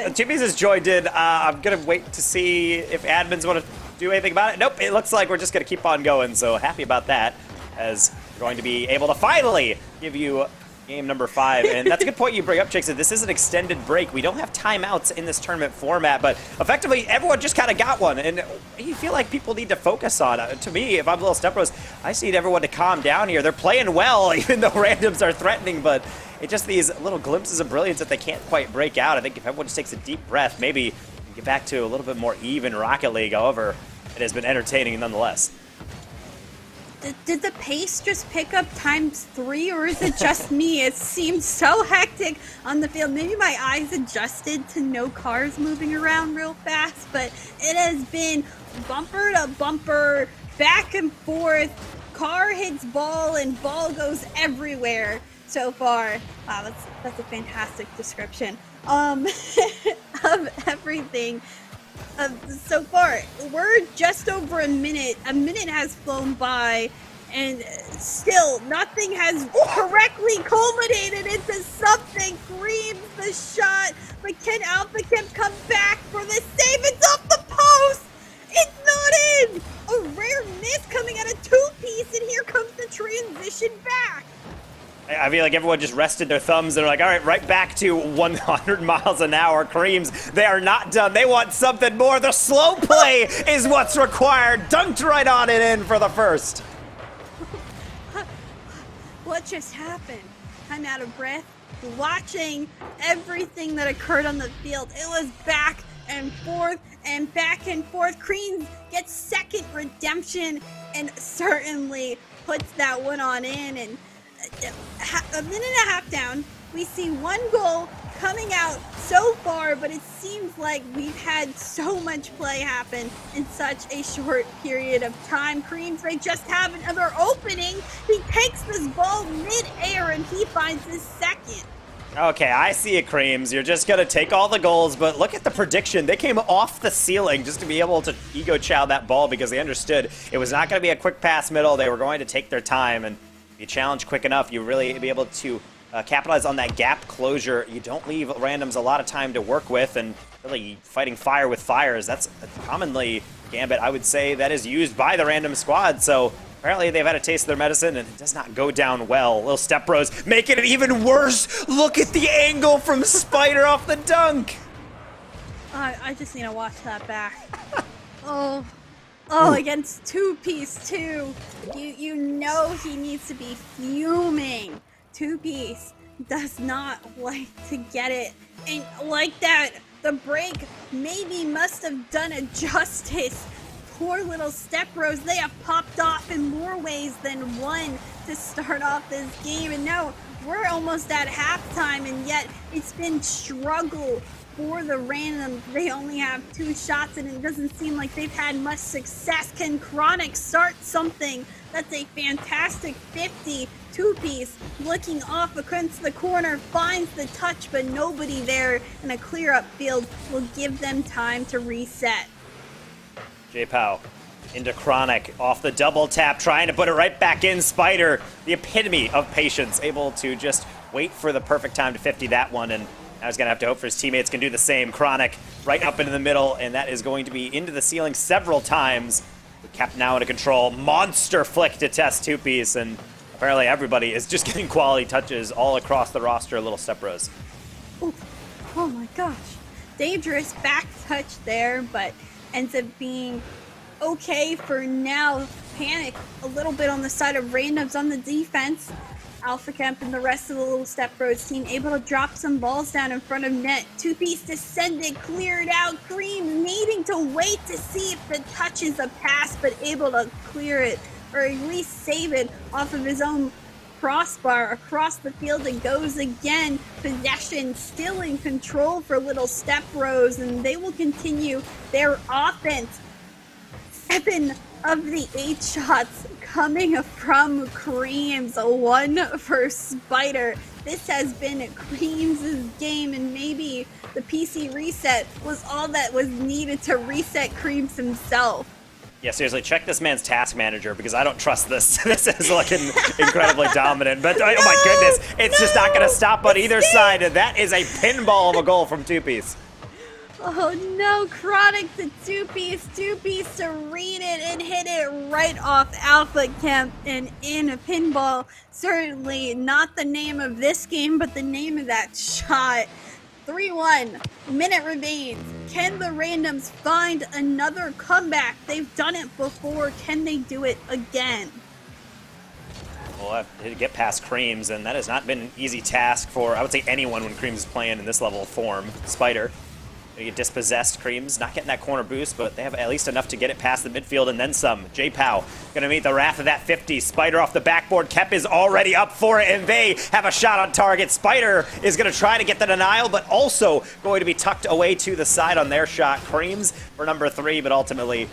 Speaker 1: 2-piece is joined in. I'm going to wait to see if admins want to do anything about it. Nope, it looks like we're just going to keep on going, so happy about that, as we're going to be able to finally give you game number 5. And that's a good point you bring up, Chicks. This is an extended break. We don't have timeouts in this tournament format, but effectively everyone just kind of got one. And you feel like people need to focus on it. To me, if I'm Lil Step Bros, I just need everyone to calm down here. They're playing well, even though randoms are threatening, but it's just these little glimpses of brilliance that they can't quite break out. I think if everyone just takes a deep breath, maybe we can get back to a little bit more even Rocket League. However, it has been entertaining nonetheless.
Speaker 2: Did the pace just pick up ×3, or is it just me? It seems so hectic on the field. Maybe my eyes adjusted to no cars moving around real fast, but it has been bumper to bumper, back and forth. Car hits ball, and ball goes everywhere so far. Wow, that's a fantastic description of everything. So far, we're just over a minute. A minute has flown by, and still nothing has correctly culminated into something. Creams the shot, but can Alpha Kim come back for the save? It's off the post! It's not in! A rare miss coming out of 2-piece, and here comes the transition back.
Speaker 1: I feel like everyone just rested their thumbs and they're like, all right, right back to 100 miles an hour. Creams, they are not done. They want something more. The slow play is what's required. Dunked right on it in for the first.
Speaker 2: What just happened? I'm out of breath. watching everything that occurred on the field. It was back and forth and back and forth. Creams gets second redemption and certainly puts that one on in. And a minute and a half down, we see one goal coming out so far, but it seems like we've had so much play happen in such a short period of time. Creams, they just have another opening. He takes this ball mid-air and he finds his second.
Speaker 1: Okay, I see it, Creams. You're just going to take all the goals, but look at the prediction. They came off the ceiling just to be able to ego chow that ball because they understood it was not going to be a quick pass middle. They were going to take their time, and if you challenge quick enough, you really be able to capitalize on that gap closure. You don't leave randoms a lot of time to work with, and really fighting fire with fires. That's a commonly gambit, I would say, that is used by the random squad. So apparently they've had a taste of their medicine, and it does not go down well. Little step bros making it even worse. Look at the angle from Spider off the dunk.
Speaker 2: I just need to watch that back. Oh, against two-piece too. You know he needs to be fuming. Two-piece does not like to get it. And like that, the break maybe must have done a justice. Poor little step bros, they have popped off in more ways than one to start off this game. And now we're almost at halftime, and yet it's been struggle for the random. They only have 2 shots, and it doesn't seem like they've had much success. Can Chronic start something? That's a fantastic 50. Two-piece looking off against the corner, finds the touch, but nobody there, and a clear-up field will give them time to reset.
Speaker 1: J-Pow into Chronic, off the double tap, trying to put it right back in. Spider, the epitome of patience, able to just wait for the perfect time to 50 that one, and now he's going to have to hope for his teammates can do the same. Chronic right up into the middle, and that is going to be into the ceiling several times. With Cap now into control. Monster flick to test two-piece, and apparently everybody is just getting quality touches all across the roster. Little step bros.
Speaker 2: Oh my gosh. Dangerous back touch there, but ends up being okay for now. Panic a little bit on the side of randoms on the defense. Alpha Camp and the rest of the Little Step Bros team able to drop some balls down in front of net. Two-piece descended, cleared out. Cream needing to wait to see if the touch is a pass, but able to clear it, or at least save it off of his own crossbar. Across the field it goes again. Possession still in control for Little Step Bros, and they will continue their offense. 7 of the 8 shots coming from Creams. 1 for Spider. This has been Creams' game, and maybe the PC reset was all that was needed to reset Creams himself.
Speaker 1: Yeah, seriously, check this man's task manager, because I don't trust this. This is looking incredibly dominant. But oh my goodness, it's just not going to stop on either side. And that is a pinball of a goal from two-piece.
Speaker 2: Oh no, Chronic to two-piece to read it and hit it right off Alpha Camp and in a pinball. Certainly not the name of this game, but the name of that shot. 3-1, minute remains. Can the randoms find another comeback? They've done it before. Can they do it again?
Speaker 1: We'll have to get past Creams, and that has not been an easy task for, I would say, anyone when Creams is playing in this level of form. Spider, they get dispossessed. Creams not getting that corner boost, but they have at least enough to get it past the midfield and then some. J-Pow gonna meet the wrath of that 50. Spider off the backboard. Kep is already up for it, and they have a shot on target. Spider is gonna try to get the denial, but also going to be tucked away to the side on their shot. Creams for number 3, but ultimately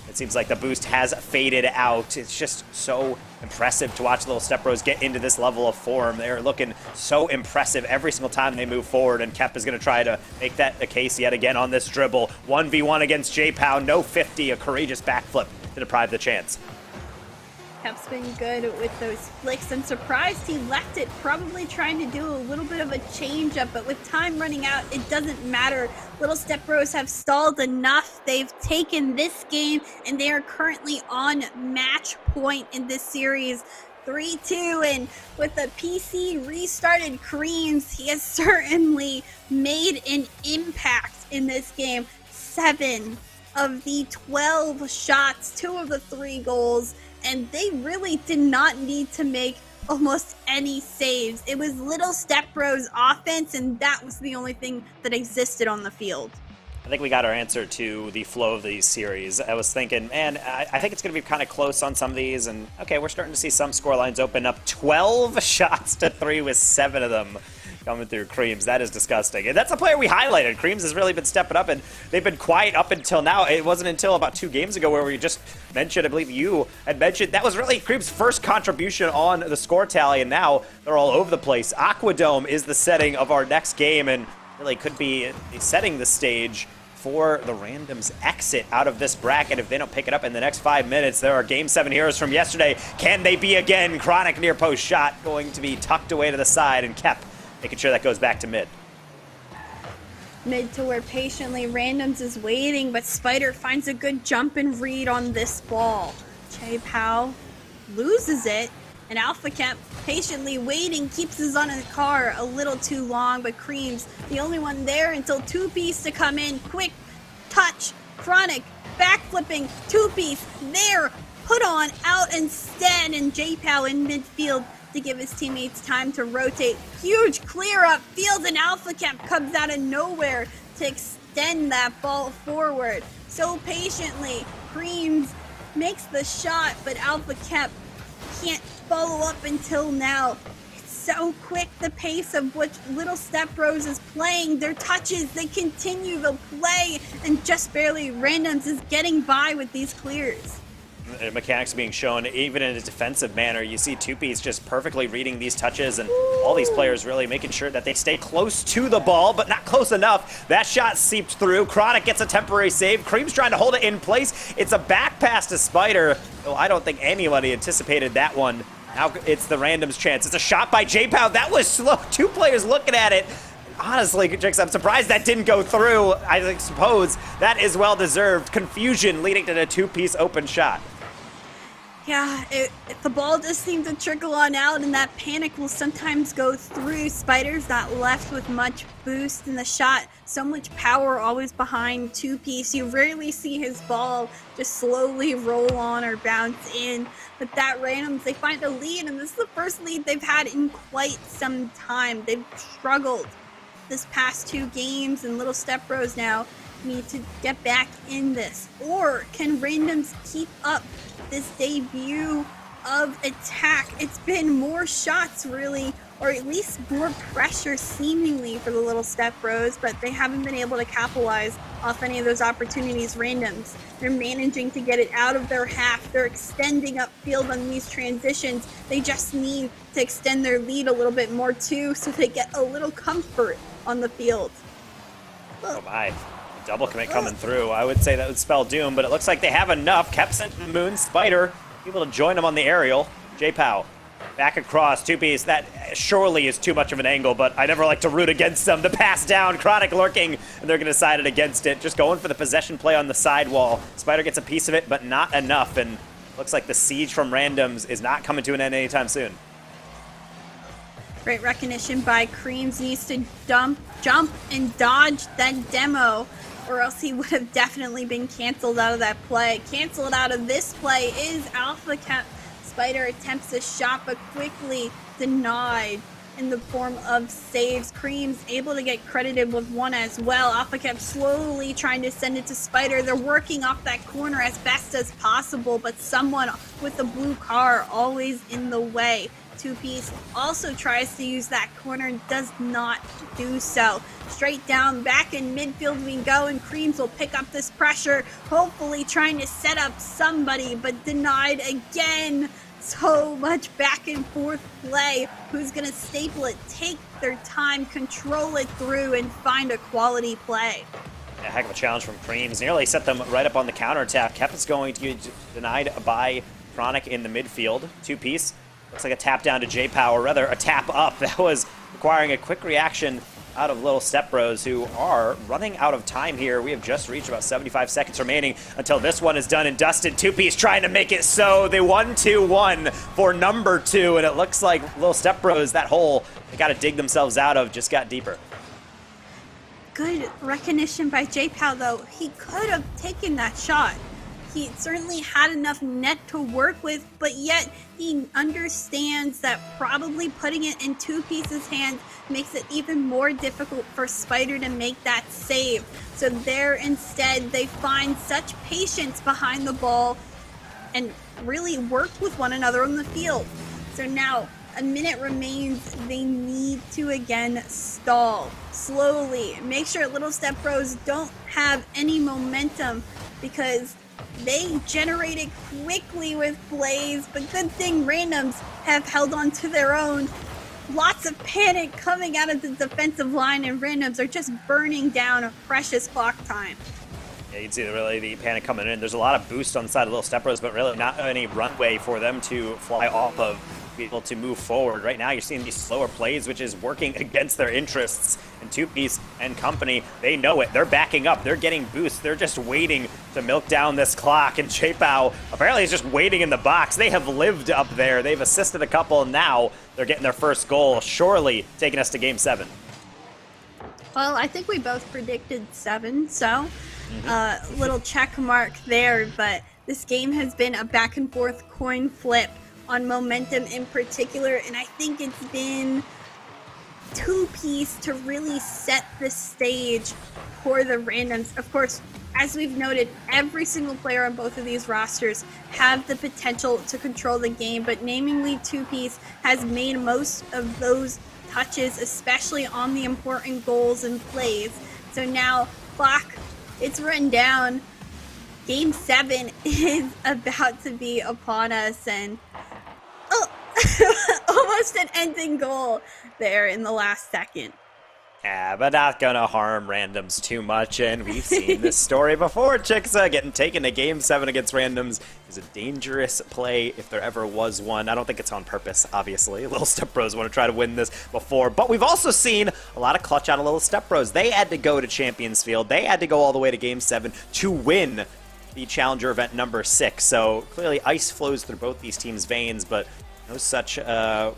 Speaker 1: it seems like the boost has faded out. It's just so impressive to watch Little Step Bros get into this level of form. They're looking so impressive every single time they move forward, and Kep is going to try to make that the case yet again on this dribble. 1v1 against J-Pow, no 50, a courageous backflip to deprive the chance.
Speaker 2: Kep's been good with those flicks. I'm surprised he left it, probably trying to do a little bit of a change up, but with time running out, it doesn't matter. Little Step Bros have stalled enough. They've taken this game, and they are currently on match point in this series. 3-2, and with the PC restarted Creams, he has certainly made an impact in this game. 7 of the 12 shots, 2 of the 3 goals, and they really did not need to make almost any saves. It was Little Step Bros offense, and that was the only thing that existed on the field.
Speaker 1: I think we got our answer to the flow of these series. I was thinking, man, I think it's going to be kind of close on some of these, and okay, we're starting to see some score lines open up. 12 shots to 3 with 7 of them coming through Creams. That is disgusting. And that's a player we highlighted. Creams has really been stepping up, and they've been quiet up until now. It wasn't until about 2 games ago where we just mentioned, I believe you had mentioned, that was really Creams' first contribution on the score tally, and now they're all over the place. Aquadome is the setting of our next game, and really could be setting the stage for the Randoms exit out of this bracket if they don't pick it up in the next 5 minutes. There are Game 7 heroes from yesterday. Can they be again? Chronic near post shot going to be tucked away to the side, and Kep making sure that goes back to mid.
Speaker 2: Mid to where patiently Randoms is waiting, but Spider finds a good jump and read on this ball. J-Pow loses it, and Alpha Kep patiently waiting, keeps his on his car a little too long, but Creams the only one there until Two-Piece to come in. Quick touch, Chronic backflipping, Two-Piece there, put on out instead, and J-Pow in midfield to give his teammates time to rotate. Huge clear up field, and Alpha Kep comes out of nowhere to extend that ball forward. So patiently, Creams makes the shot, but Alpha Kep can't follow up until now. It's so quick, the pace of which Little Step Bros is playing. Their touches, they continue the play, and just barely Randoms is getting by with these clears.
Speaker 1: Mechanics being shown even in a defensive manner. You see Two-Piece just perfectly reading these touches, and all these players really making sure that they stay close to the ball, but not close enough. That shot seeped through. Chronic gets a temporary save. Cream's trying to hold it in place. It's a back pass to Spider, though I don't think anybody anticipated that one. Now it's the Randoms chance. It's a shot by J-Pow. That was slow. 2 players looking at it. Honestly, Jix, I'm surprised that didn't go through. I suppose that is well-deserved. Confusion leading to the Two-Piece open shot.
Speaker 2: Yeah, the ball just seemed to trickle on out, and that panic will sometimes go through. Spider's not left with much boost in the shot. So much power always behind Two-Piece. You rarely see his ball just slowly roll on or bounce in. But that Randoms, they find a lead, and this is the first lead they've had in quite some time. They've struggled this past 2 games, and Little Step Bros now need to get back in this. Or can Randoms keep up this debut of attack? It's been more shots really, or at least more pressure seemingly for the Little Step Bros, but they haven't been able to capitalize off any of those opportunities. Randoms, they're managing to get it out of their half. They're extending upfield on these transitions. They just need to extend their lead a little bit more too, so they get a little comfort on the field.
Speaker 1: Oh my. Double commit coming through. I would say that would spell doom, but it looks like they have enough. Kep sent to the moon. Spider able to join him on the aerial. J-Pow back across. Two-Piece. That surely is too much of an angle, but I never like to root against them. The pass down. Chronic lurking, and they're going to side it against it. Just going for the possession play on the sidewall. Spider gets a piece of it, but not enough, and looks like the siege from Randoms is not coming to an end anytime soon.
Speaker 2: Great recognition by Creams. Needs to jump and dodge that demo, or else he would have definitely been canceled out of that play. Canceled out of this play is Alpha Kep. Spider attempts a shot, but quickly denied in the form of saves. Creams able to get credited with one as well. Alpha Kep slowly trying to send it to Spider. They're working off that corner as best as possible, but someone with the blue car always in the way. Two-Piece also tries to use that corner and does not do so. Straight down, back in midfield we go, and Creams will pick up this pressure, hopefully trying to set up somebody, but denied again. So much back and forth play. Who's going to staple it, take their time, control it through, and find a quality play?
Speaker 1: A heck of a challenge from Creams. Nearly set them right up on the counterattack. Kep is going to get denied by Chronic in the midfield. Two-Piece. Looks like a tap down to J-Pow, or rather a tap up. That was requiring a quick reaction out of Little Step Bros, who are running out of time here. We have just reached about 75 seconds remaining until this one is done and dusted. Two-Piece trying to make it so. They 1-2-1 for number 2, and it looks like Little Step Bros, that hole they got to dig themselves out of, just got deeper.
Speaker 2: Good recognition by J-Pow, though. He could have taken that shot. He certainly had enough net to work with, but yet he understands that probably putting it in Two Piece's hands makes it even more difficult for Spider to make that save. So there instead, they find such patience behind the ball and really work with one another on the field. So now, a minute remains. They need to again stall slowly. Make sure Little Step Bros don't have any momentum because they generated quickly with Blaze, but good thing Randoms have held on to their own. Lots of panic coming out of the defensive line, and Randoms are just burning down a precious clock time.
Speaker 1: Yeah, you can see the panic coming in. There's a lot of boost on the side of Little Step Bros, but really not any runway for them to fly off of, be able to move forward. Right now, you're seeing these slower plays, which is working against their interests. And Two Piece and company, they know it. They're backing up. They're getting boosts. They're just waiting to milk down this clock. And J-Pow apparently is just waiting in the box. They have lived up there. They've assisted a couple, and now they're getting their first goal, surely taking us to Game 7.
Speaker 2: Well, I think we both predicted 7, so little check mark there. But this game has been a back and forth coin flip on momentum in particular, and I think it's been Two Piece to really set the stage for the Randoms. Of course, as we've noted, every single player on both of these rosters have the potential to control the game, but namely Two Piece has made most of those touches, especially on the important goals and plays. So now, clock, it's run down. Game 7 is about to be upon us, and almost an ending goal there in the last second.
Speaker 1: Yeah, but not gonna harm Randoms too much, and we've seen this story before. Chixa getting taken to Game 7 against Randoms is a dangerous play if there ever was one. I don't think it's on purpose, obviously. Little Step Bros want to try to win this before, but we've also seen a lot of clutch out of Little Step Bros. They had to go to Champions Field. They had to go all the way to Game 7 to win the Challenger event number 6. So clearly ice flows through both these teams' veins, but no such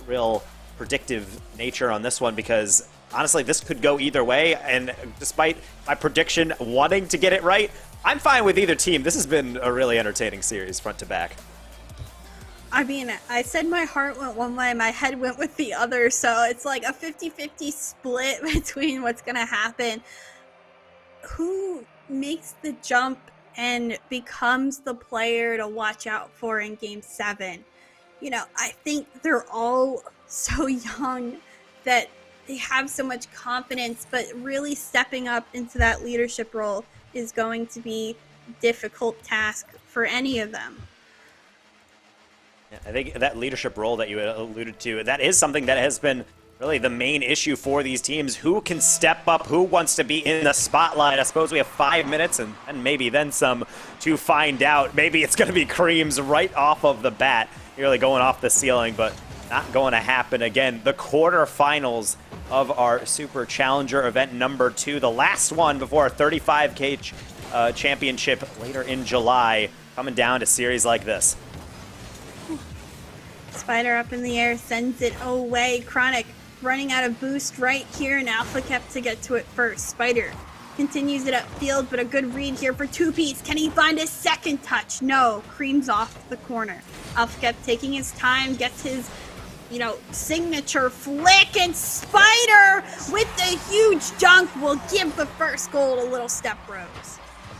Speaker 1: real predictive nature on this one, because honestly, this could go either way, and despite my prediction wanting to get it right, I'm fine with either team. This has been a really entertaining series, front to back.
Speaker 2: I mean, I said my heart went one way, my head went with the other, so it's like a 50-50 split between what's going to happen. Who makes the jump and becomes the player to watch out for in Game 7? You know, I think they're all so young that they have so much confidence, but really stepping up into that leadership role is going to be a difficult task for any of them.
Speaker 1: Yeah, I think that leadership role that you alluded to, that is something that has been really the main issue for these teams. Who can step up? Who wants to be in the spotlight? I suppose we have 5 minutes and maybe then some to find out. Maybe it's going to be Creams right off of the bat, really going off the ceiling, but not going to happen again. The quarterfinals of our Super Challenger event number 2, the last one before our 35K championship later in July, coming down to series like this.
Speaker 2: Spider up in the air, sends it away. Chronic running out of boost right here, and Alpha kept to get to it first. Spider continues it upfield, but a good read here for Two Piece. Can he find a second touch? No, Creams off the corner. Alpha kept taking his time, gets his, signature flick, and Spider with the huge dunk will give the first goal to Little Step Bros.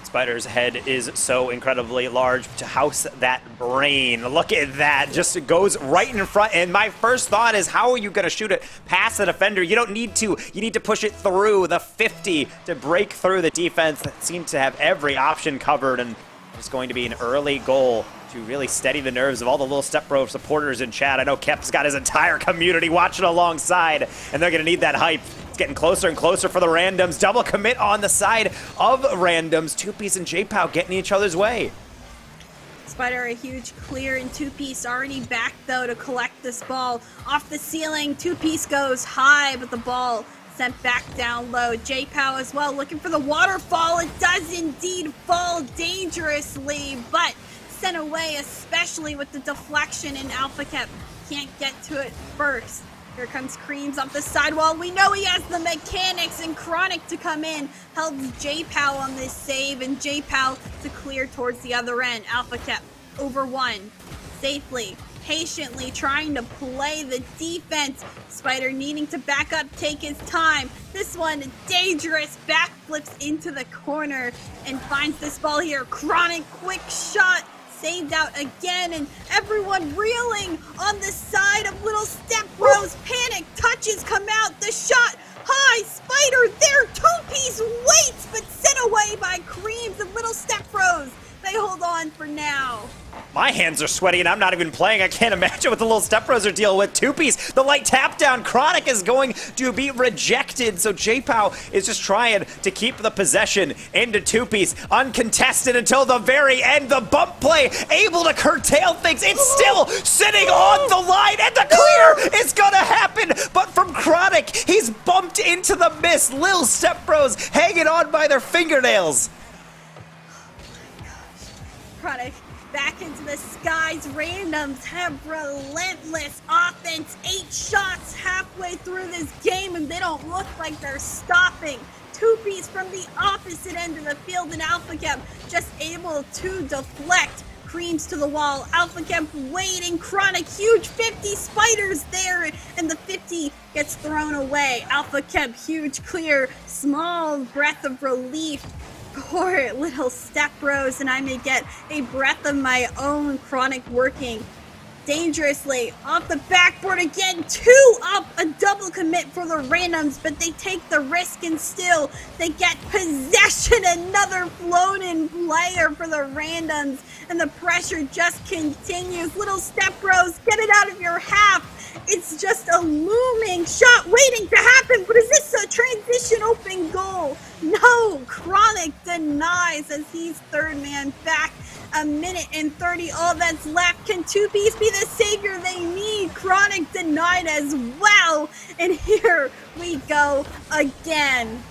Speaker 1: Spider's head is so incredibly large to house that brain. Look at that, just goes right in front. And my first thought is, how are you going to shoot it past the defender? You don't need to. You need to push it through the 50 to break through the defense that seems to have every option covered. And it's going to be an early goal to really steady the nerves of all the Little Step Bro supporters in chat. I know Kep's got his entire community watching alongside, and they're going to need that hype. It's getting closer and closer for the Randoms. Double commit on the side of Randoms. Two Piece and J-Pow getting each other's way.
Speaker 2: Spider a huge clear, and Two Piece already back though to collect this ball off the ceiling. Two Piece goes high, but the ball sent back down low. J-Pow as well looking for the waterfall. It does indeed fall dangerously, but sent away, especially with the deflection, and Alpha Cap can't get to it first. Here comes Creams off the sidewall. We know he has the mechanics, and Chronic to come in. Helps J-Pow on this save, and J-Pow to clear towards the other end. Alpha Cap over one. Safely, patiently trying to play the defense. Spider needing to back up, take his time. This one, dangerous, backflips into the corner and finds this ball here. Chronic, quick shot. Saved out again, and everyone reeling on the side of Little Step Bros. Panic touches come out. The shot high. Spider there. Two-piece waits, but sent away by Creams and Little Step Bros. They hold on for now.
Speaker 1: My hands are sweaty and I'm not even playing. I can't imagine what the Little Step Bros are dealing with. Two-piece, the light tap down. Chronic is going to be rejected. So J-Pow is just trying to keep the possession into two-piece. Uncontested until the very end. The bump play able to curtail things. It's still sitting on the line, and the clear is gonna happen. But from Chronic, he's bumped into the mist. Little Step Bros hanging on by their fingernails.
Speaker 2: Chronic back into the skies. Randoms have relentless offense. 8 shots halfway through this game, and they don't look like they're stopping. Two-piece from the opposite end of the field, and Alpha Cap just able to deflect. Creams to the wall. Alpha Cap waiting. Chronic, huge 50. Spiders there, and the 50 gets thrown away. Alpha Cap, huge clear. Small breath of relief. Poor Little Step Bros, and I may get a breath of my own. Chronic working dangerously off the backboard again. 2 up, a double commit for the randoms, but they take the risk and still they get possession. Another flown in player for the randoms, and the pressure just continues. Little Step Bros, get it out of your half. It's just a looming shot waiting to happen, but is this a transition open goal? No, Chronic denies as he's third man back. A minute and 30, all that's left. Can Two-piece be the savior they need? Chronic denied as well, and here we go again.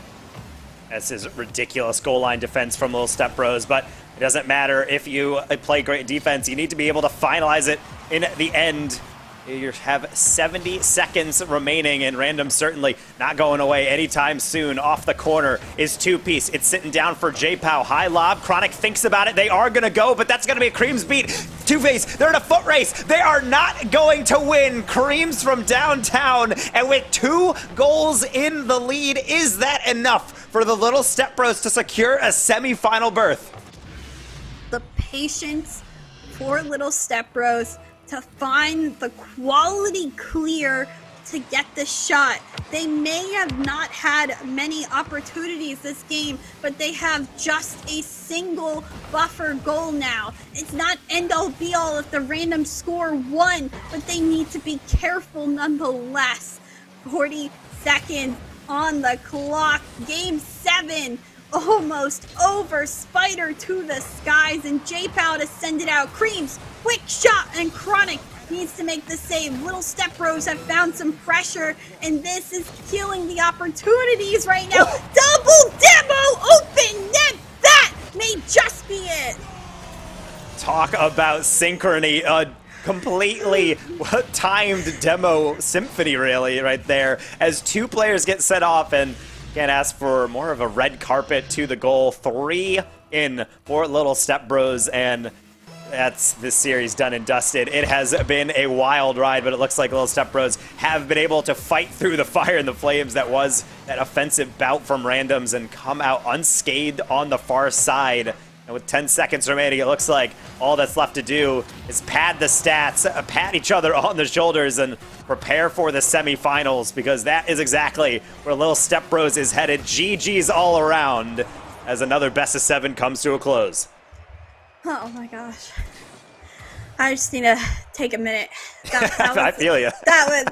Speaker 1: This is ridiculous goal line defense from Little Step Bros, but it doesn't matter if you play great defense. You need to be able to finalize it in the end. You have 70 seconds remaining, and Random certainly not going away anytime soon. Off the corner is Two-piece. It's sitting down for J-Pow. High lob. Chronic thinks about it. They are going to go, but that's going to be a Creams beat. Two-piece, they're in a foot race. They are not going to win. Creams from downtown, and with 2 goals in the lead, is that enough for the Little Step Bros to secure a semifinal berth?
Speaker 2: The patience for Little Step Bros to find the quality clear to get the shot. They may have not had many opportunities this game, but they have just a single buffer goal now. It's not end all be all if the random score 1, but they need to be careful nonetheless. 40 seconds on the clock. Game 7 almost over. Spider to the skies, and J-Pow to send it out. Creams, quick shot, and Chronic needs to make the save. Little Step Bros have found some pressure, and this is killing the opportunities right now. Double demo, open net, that may just be it.
Speaker 1: Talk about synchrony. Completely timed demo symphony, really, right there, as 2 players get set off, and can't ask for more of a red carpet to the goal. 3 in for Little Step Bros, and that's this series done and dusted. It has been a wild ride, but it looks like Little Step Bros have been able to fight through the fire and the flames that was that offensive bout from randoms and come out unscathed on the far side. And with 10 seconds remaining, it looks like all that's left to do is pad the stats, pat each other on the shoulders, and prepare for the semifinals, because that is exactly where Little Step Bros is headed. GG's all around as another best of 7 comes to a close.
Speaker 2: Oh my gosh. I just need to take a minute. That was,
Speaker 1: I feel you.
Speaker 2: That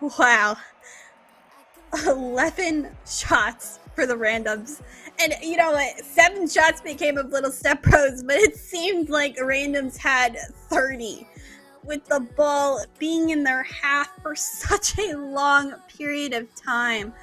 Speaker 2: was wow. 11 shots for the randoms. And you know what? 7 shots became of Little Step Bros, but it seemed like randoms had 30. With the ball being in their half for such a long period of time.